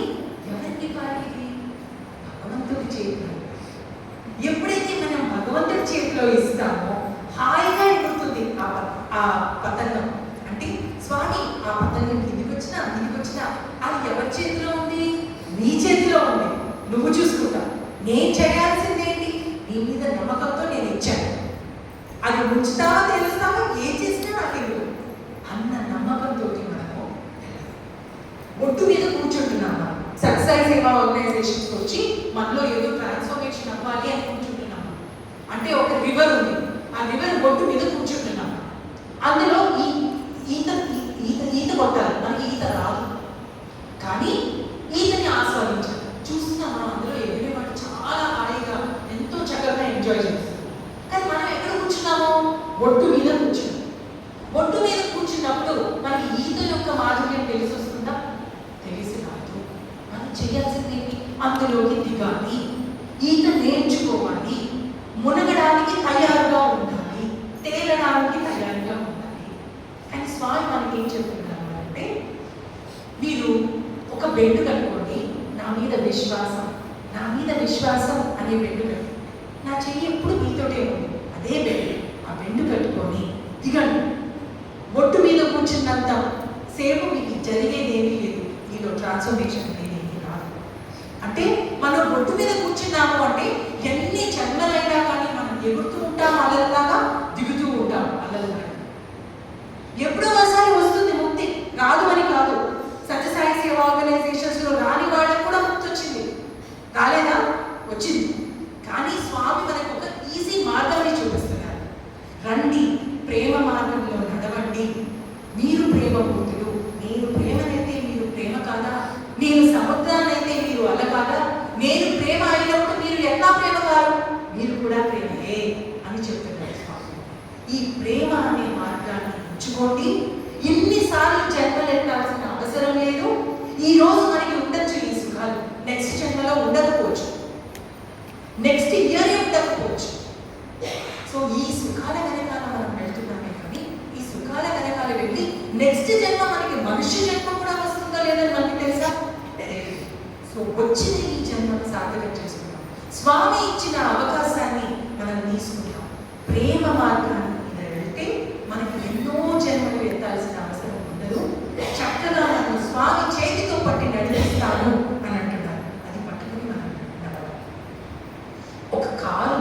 ఎవరికి పాడేది, భగవంతుడి చేతిలో. ఎప్పుడైతే మనం భగవంతుడి చేతిలో ఇస్తామో హాయిగా ఎగురుతుంది ఆ పతంగం. అంటే స్వామి ఆ పతంగం కిందికి వచ్చినా అది ఎవరి చేతిలో ఉంది, నీ చేతిలో ఉంది, నువ్వు చూసుకుంటా. నేను చేయాల్సిందేంటి, నీ మీద నమ్మకంతో నేను ఇచ్చాను, అది ఉంచుతావా తెలుస్తావా, ఏం చేసినా నాకు ఇవ్వదు అన్న నమ్మకంతో మనము ఒట్టు మీద కూర్చుంటున్నాము. సత్సాయి సేవా ఆర్గనైజేషన్స్కి వచ్చి మనలో ఏదో ట్రాన్స్ఫర్మేషన్ అవ్వాలి అని కూర్చుంటున్నాము. అంటే ఒక రివర్ ఉంది, ఆ రివర్ ఒట్టు మీద కూర్చుంటున్నాము. అందులో ఈత కొట్టాలి, మనకి ఈత రాదు, కానీ ఈతని ఆస్వాదించాలి. చూస్తున్నామా, అందులో ఎగిరేవాడు చాలా హాయిగా ఎంతో చక్కగా ఎంజాయ్ చేస్తాం. కానీ మనం ఎక్కడ కూర్చున్నామో, ఒట్టు మీద కూర్చున్నాం. ఒట్టు మీద కూర్చున్నప్పుడు మనకి ఈత యొక్క మాధుర్యం తెలిసి వస్తుందా, తెలిసి రాదు. మనం చేయాల్సింది అందులోకి దిగాలి, ఈత నేర్చుకోవాలి, మునగడానికి తయారుగా ఉండాలి, తేలడానికి తయారుగా ఉండాలి. కానీ స్వామి మనకి ఏం చెప్తున్నారు అంటే, మీరు ఒక బెడ్ కట్టుకోండి, నా మీద విశ్వాసం అనే బెడ్ కట్టుకోండి, నా చెయ్యి ఎప్పుడు మీతోటే ఉంది, అదే బెడ్, ఆ బెడ్ కట్టుకొని దిగండి. ఒట్టు మీద కూర్చున్నంత సేపు మీకు జరిగేది ఏమీ లేదు, మీలో ట్రాన్స్ఫర్మేషన్ అనేది ఏమీ రాదు. అంటే మనం ఒట్టు మీద కూర్చున్నాము అంటే ఎన్ని జన్మలైనా కానీ మనం ఎగురుతూ ఉంటాం అలల్లాగా, దిగుతూ ఉంటాం అలల్లాగా. ఎప్పుడో ఒకసారి వస్తుంది ముక్తి, రాదు అని కాదు. సత్యసాయి సేవా ఆర్గనైజేషన్స్లో రాని వాళ్ళకు కూడా ముక్తి వచ్చింది, రాలేదా? వచ్చింది. కానీ స్వామి మనకు ఒక ఈజీ మార్గాన్ని చూపిస్తున్నారు. రండి, ప్రేమ మార్గంలో నడవండి, మీరు ప్రేమమూర్తులు. నేను ప్రేమనైతే మీరు ప్రేమ కాదా? నేను సముద్రాన్నైతే మీరు అల కాదా? నేను ప్రేమ అయినప్పుడు మీరు ఎట్లా ప్రేమ కాదు? మీరు కూడా ప్రేమయే అని చెప్తున్నారు స్వామి. ఈ ప్రేమ అనే మార్గాన్ని ఎంచుకోండి. ఇన్నిసార్లు జన్మలు ఎత్తాల్సిన అవసరం లేదు. ఈ రోజు మనకి ఉండొచ్చు ఈ సుఖాలు, నెక్స్ట్ జన్మలో ఉండకపోవచ్చు, నెక్స్ట్ ఇయర్ ఉండకపోవచ్చు. సో ఈ సుఖాల వెనకాల మనం వెళ్తున్నామే కానీ ఈ సుఖాల వెనకాల వెళ్ళి నెక్స్ట్ జన్మ మనకి మనుష్య జన్మ కూడా వస్తుందో లేదని మనకి తెలుసా? సో వచ్చిన ఈ జన్మను సార్థకం చేసుకుంటాం. స్వామి ఇచ్చిన అవకాశాన్ని మనం తీసుకుంటాం. ప్రేమ మార్గాన్ని మీద వెళ్తే మనకి ఎన్నో జన్మలు ఎత్తాల్సిన అవసరం ఉండదు. చక్కగా మనం స్వామి చేతితో పట్టి నడిపిస్తాను అని అంటున్నారు. అది పట్టుకుని మనం నడవాలి. ఒక కారు,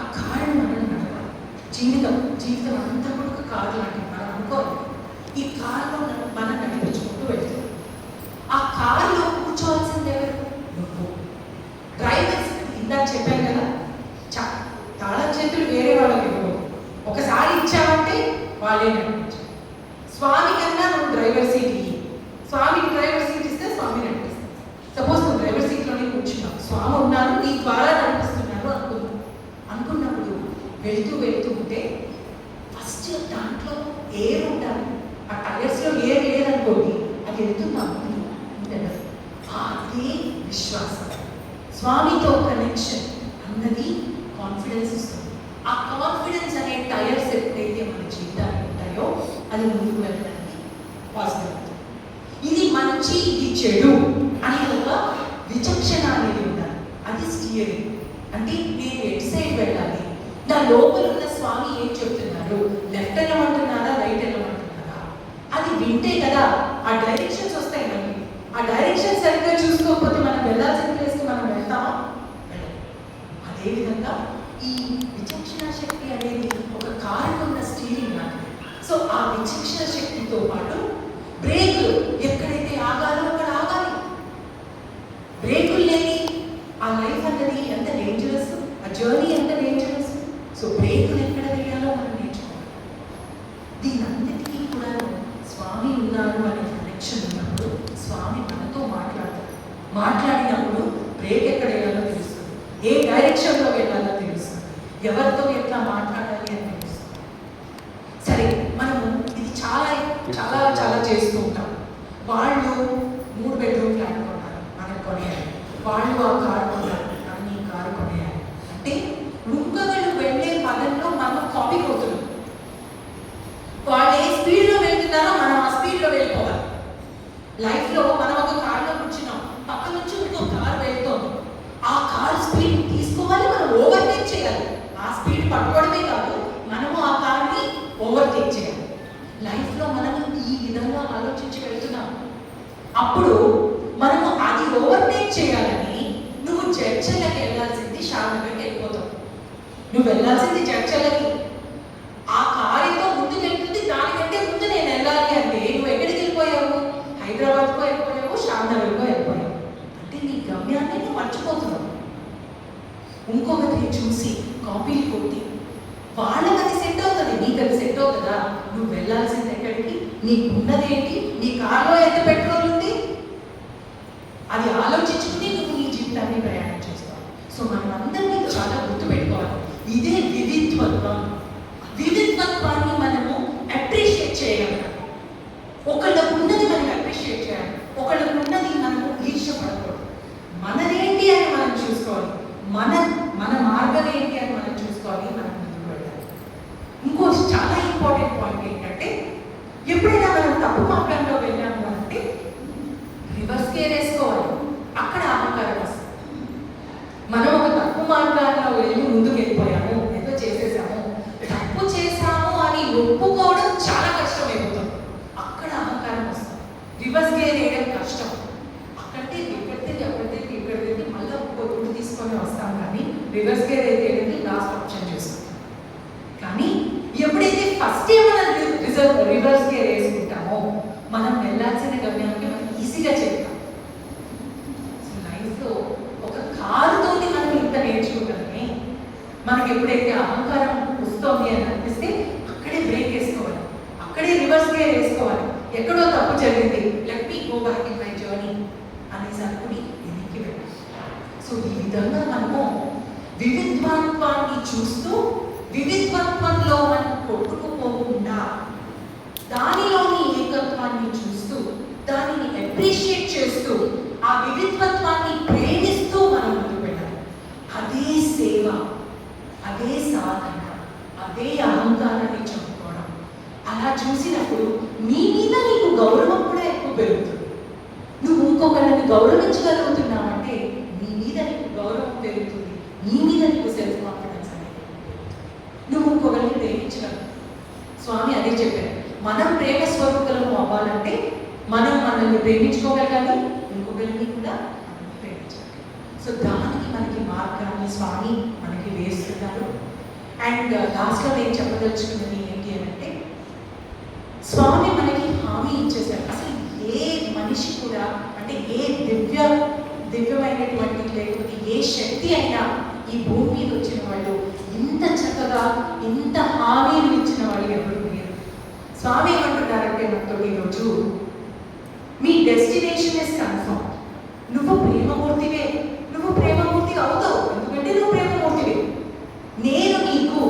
ఆ కారుని మనం నడవాలి. జీవితం అంతా కూడా ఒక కారు లాంటిది. మనం అనుకోవాలి ఈ కారులో మనం నడిపించుకుంటూ వెళ్తాం. ఆ కారులో కూర్చోవాల్సింది ఎవరు? నువ్వు. డ్రైవర్స్ ఇందాక చెప్పాను కదా, తాళం చేతులు వేరే వాళ్ళకి ఇవ్వవు. ఒకసారి ఇచ్చావంటే వాళ్ళే నడిపించారు. స్వామి కన్నా నువ్వు డ్రైవర్ సీట్ ఇయ్యి. స్వామికి డ్రైవర్ సీట్ ఇస్తే స్వామి నడిపిస్తాను. సపోజ్ నువ్వు డ్రైవర్ సీట్లోనే కూర్చున్నావు, స్వామి ఉన్నారు, నీ ద్వారా నడిపిస్తున్నారు అనుకున్నప్పుడు వెళ్తూ ఉంటే ఫస్ట్ దాంట్లో ఎయిర్ ఉండాలి. ఆ టైర్స్లో ఎయిర్ లేదనుకోండి, అది వెళ్తుందా? ఉండదు. అదే విశ్వాసం, స్వామితో కనెక్షన్ అన్నది కాన్ఫిడెన్స్ ఇస్తుంది. ఆ కాన్ఫిడెన్స్ అనే టైర్స్ ఎప్పుడైతే మన జీవితానికి ఉంటాయో అది ముందుకు వెళ్ళడానికి పాసిబుల్ అవుతుంది. ఇది మంచి, ఇది చెడు అనే ఒక విచక్షణ అనేది ఉండాలి. అది స్టీరింగ్. అంటే నేను ఎటు సైడ్ వెళ్ళాలి, నా లోపల ఉన్న స్వామి ఏం చెప్తున్నారు, లెఫ్ట్ వెళ్ళమంటున్నారా, రైట్ వెళ్ళమంటున్నారా, అది వింటే కదా ఆ డైరెక్షన్స్ వస్తాయి. మనకి ఆ డైరెక్షన్ సరిగ్గా చూసుకోకపోతే మనం వెళ్ళాల్సిన ప్లేస్కి మనం వెళ్తామా? అదేవిధంగా ఈ విచక్షణ శక్తి అనేది ఒక కారుకు ఉన్న స్టీరింగ్ లాంటిది. సో ఆ విచక్షణ శక్తితో పాటు బ్రేకులు ఎక్కడైతే ఆగాలో అక్కడ ఆగాలి. బ్రేకులు లేని ఆ లైఫ్ అన్నది ఎంత డేంజరస్, ఆ జర్నీ ఎంత డేంజరస్. సో బ్రేకులు ఎక్కడ వేయాలో మనం నేర్చుకోవాలి. దీనంతటికీ కూడా స్వామి ఉన్నారు అనే కనెక్షన్ ఉన్నప్పుడు స్వామి మనతో మాట్లాడినప్పుడు బ్రేక్ ఎక్కడ వేయాలో తెలుస్తుంది, ఏ డైరెక్షన్లో వెళ్ళాలో తెలుస్తుంది, ఎవరితో ఎట్లా మాట్లాడాలి అని తెలుస్తుంది. సరే, మనము ఇది చాలా చాలా చాలా చేస్తూ ఉంటాం. వాళ్ళు 3 బెడ్రూమ్ ఫ్లాట్ కొన్నారు, మనకు కొనేయాలి. వాళ్ళు ఆ కారు కొన్నారు, మనం ఈ కారు కొనేయాలి. అంటే ఇంకొకరు వెళ్ళే పదంలో మనం కాపీ కొడుతున్నాం. వాళ్ళు ఏ స్పీడ్లో వెళ్తున్నారో మనం ఆ స్పీడ్లో వెళ్ళిపోవాలి. లైఫ్లో మనం ఒక కారులో కూర్చున్నాం, పక్క నుంచి ఇంకో కారు వెళ్తోంది. ఆ కారు స్పీడ్ తీసుకోవాలి, మనం ఓవర్టేక్ చేయాలి. ఆ స్పీడ్ పట్టుకోవడమే కాదు, మనము ఆ కార్ని ఓవర్టేక్ చేయాలి. లైఫ్లో మనం ఈ విధంగా ఆలోచించి వెళ్తున్నాం. అప్పుడు మనము అది ఓవర్టేక్ చేయాలని నువ్వు చర్చలకి వెళ్ళాల్సింది షార్ట్కట్కి వెళ్ళిపోతావు. నువ్వు వెళ్ళాల్సింది చర్చలకి. ఆ కారుతో ముందుకు వెళ్తుంది, దానికంటే ముందు నేను వెళ్ళాలి అంటే నువ్వు ఎక్కడికి వెళ్ళిపోయావు? హైదరాబాద్కో వెళ్ళిపోయావు, షాద్నగర్కో వెళ్ళిపోయావు. అంటే నీ గమ్యాన్ని నువ్వు మర్చిపోతున్నావు. ఇంకొకరిని చూసి కాపీలు కొట్టి వాళ్ళకి అది సెట్ అవుతుంది, నీకు అది సెట్ అవుతుందా? నువ్వు వెళ్ళాల్సింది ఎక్కడికి? నీకు ఉన్నదేంటి? నీ కారులో ఎంత పెట్రోల్ ఉంది అది ఆలోచించుకుని నువ్వు నీ జీవితాన్ని ప్రయాణం చేస్తావు. సో మనం అందరినీ చాలా గుర్తుపెట్టుకోవాలి. ఇదే వివిత్వత్వం. వివిత్వత్వాన్ని మనము అప్రిషియేట్ చేయగలం. ఒకళ్ళకు ఉన్నది మనం అప్రిషియేట్ చేయాలి, ఒకళ్ళకు ఉన్నది మనము ఈర్ష్యపడకూడదు. మనదేంటి అని మనం చూసుకోవాలి, మన మార్గం ఏంటి అని మనం చూసుకోవాలి, మనం ముందుకు వెళ్ళాలి. ఇంకో చాలా ఇంపార్టెంట్ పాయింట్ ఏంటంటే, ఎప్పుడైనా మనం తప్పు మార్గంలో వెళ్ళాము అంటే రివర్స్ గేర్ వేసుకోవాలి. అక్కడ అహంకారం వస్తుంది. మనం ఒక తప్పు మార్గాల్లో వెళ్ళి ముందుకు వెళ్ళిపోయాము, ఏదో చేసేసాము, తప్పు చేసాము అని ఒప్పు వస్తాం, కానీ రివర్స్ గేర్ అయితే ఏంటి లాస్ట్ ఆప్షన్ చూసుకుంటాం. కానీ ఎప్పుడైతే ఫస్ట్ మనం రివర్స్ గేర్ వేసుకుంటామో మనం వెళ్ళాల్సిన గమ్యానికి మనం ఈజీగా చేస్తాం. లైఫ్లో ఒక కారుతోటి మనం ఇంత నేర్చుకుంటామే, మనకి ఎప్పుడైతే అహంకారం వస్తుంది అని అనిపిస్తే అక్కడే బ్రేక్ వేసుకోవాలి, అక్కడే రివర్స్ గేర్ వేసుకోవాలి. ఎక్కడో తప్పు జరిగింది, let me go back in my journey అనేసి అనుకుని వెనక్కి వెళ్ళాలి. సో ఈ విధంగా మనము వివిధ్వత్వాన్ని చూస్తూ వివిధ్వత్వంలో మనం కొట్టుకుపోకుండా దానిలోని ఏకత్వాన్ని చూస్తూ దానిని అప్రిషియేట్ చేస్తూ ఆ వివిధ్వత్వాన్ని ప్రేమిస్తూ మనం ముందుకు వెళ్ళాలి. అదే సేవ, అదే సాధన, అదే అహంకారాన్ని చంపుకోవడం. అలా చూసినప్పుడు నీ మీద నీకు గౌరవం కూడా ఎక్కువ పెరుగుతుంది. నువ్వు ఇంకొకరిని గౌరవించగలుగుతున్నావంటే నీ మీద నీకు గౌరవం పెరుగుతుంది, నీ మీద నీకు సెల్ఫ్ కాన్ఫిడెన్స్ అనేది. నువ్వు ఇంకొకరిని ప్రేమించగలవు. స్వామి అదే చెప్పారు, మనం ప్రేమ స్వరూపులము అవ్వాలంటే మనం మనల్ని ప్రేమించుకోగలగాలి, ఇంకొకరిని కూడా ప్రేమించాలి. సో దానికి మనకి మార్గాన్ని స్వామి మనకి వేస్తున్నారు. అండ్ లాస్ట్లో నేను చెప్పదలుచుకున్నది ఏంటి అని అంటే, స్వామి మనకి హామీ ఇచ్చేసారు. అసలు ఏ మనిషి కూడా అంటే ఏ దివ్యమైనటువంటి లేకపోతే ఏ శక్తి అయినా ఈ భూమి మీద వచ్చిన వాళ్ళు ఇంత చక్కగా ఇంత హామీలు ఇచ్చిన వాళ్ళు ఎవరు లేరు. స్వామి ఏమంటున్నారంటే మనతో ఈరోజు, మీ డెస్టినేషన్ ఇస్ కన్ఫర్మ్. నువ్వు ప్రేమమూర్తివే, నువ్వు ప్రేమమూర్తి అవుతావు, ఎందుకంటే నువ్వు ప్రేమమూర్తివే. నేను నీకు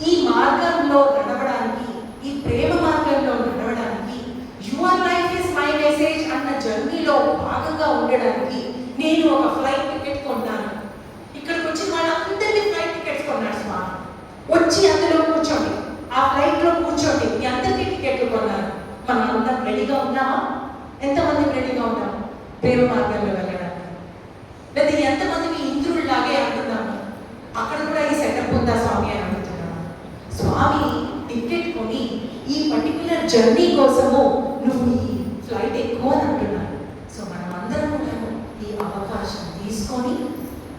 ఈ మార్గంలో నడవడానికి, ఈ ప్రేమ మార్గంలో నడవడానికి, your life is my message అన్న జర్నీలో భాగంగా ఉండడానికి నేను ఒక ఫ్లైట్ టికెట్ కొన్నాను. ఇక్కడికి వచ్చిన వాళ్ళందరినీ ఫ్లైట్ టికెట్స్ కొన్నాడు స్వామి. వచ్చి అందులో కూర్చోండి, ఆ ఫ్లైట్లో కూర్చోండి, మీ అందరికీ టికెట్లు కొన్నాను. మనం అందరం రెడీగా ఉన్నామా? ఎంతమంది రెడీగా ఉన్నాము ప్రేమ మార్గంలో వెళ్ళడానికి? లేదా ఎంతమంది మీ ఇంద్రుల్లాగే అంటున్నాము అక్కడ కూడా ఈ సెటప్ ఉందా స్వామి అని అడుగుతున్నాము. స్వామి టికెట్ కొని ఈ పర్టికులర్ జర్నీ కోసము నువ్వు ఈ ఫ్లైట్ ఎక్కువ అని అంటున్నాను. సో మనం అందరం ఈ అవకాశం తీసుకొని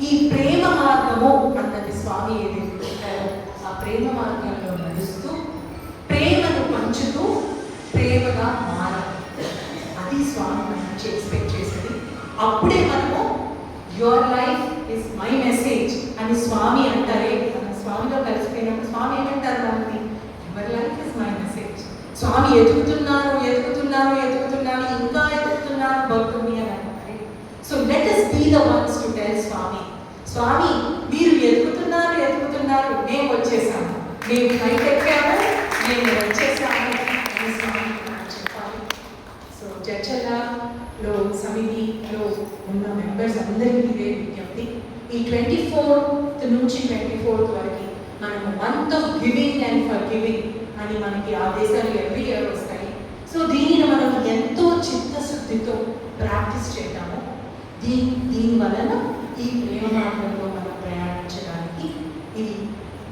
ఈ ప్రేమ మార్గము అన్నది స్వామి ఏదైతే పెట్టారో ఆ ప్రేమ మార్గంలో నడుస్తూ ప్రేమను పంచుతూ ప్రేమగా మారాలి. అది స్వామి మనం ఎక్స్పెక్ట్ చేసేది. అప్పుడే మనము your life is my message అని స్వామి అంటారే, మన స్వామిలో కలిసిపోయినప్పుడు స్వామి ఏమంటారు మనకి? Your life is my message. Swami ఎదుగుతున్నాను ఎదుగుతున్నాను ఎదుగుతున్నాను ఇంకా ఎదుగుతున్నాను భక్తుని అని అంటారే. So let us be the ones to tell Swami, Swami మీరు ఎదుగుతున్నారు ఎదుగుతున్నారు, మేము వచ్చేసాము, మేము ఫ్లైట్ ఎక్కాము, మేము వచ్చేసాము అని స్వామి చెప్పాలి. సో చర్చలలో సమితిలో ఉన్న మెంబర్స్ అందరికీ ఇదే విజ్ఞప్తి. ఈ 24th నుంచి 24th వరకు మనము month of giving and for giving అని మనకి ఆదేశాలు ఎవ్రీ ఇయర్ వస్తాయి. సో దీనిని మనం ఎంతో చిత్తశుద్ధితో ప్రాక్టీస్ చేద్దాము. దీని వలన ఈ ప్రేమ మార్గంలో మనం ప్రయాణించడానికి ఇది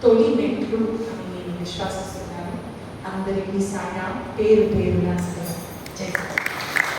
తొలి మెట్లు అని నేను విశ్వాసిస్తున్నాను. అందరికీ సాయ పేరు పేరున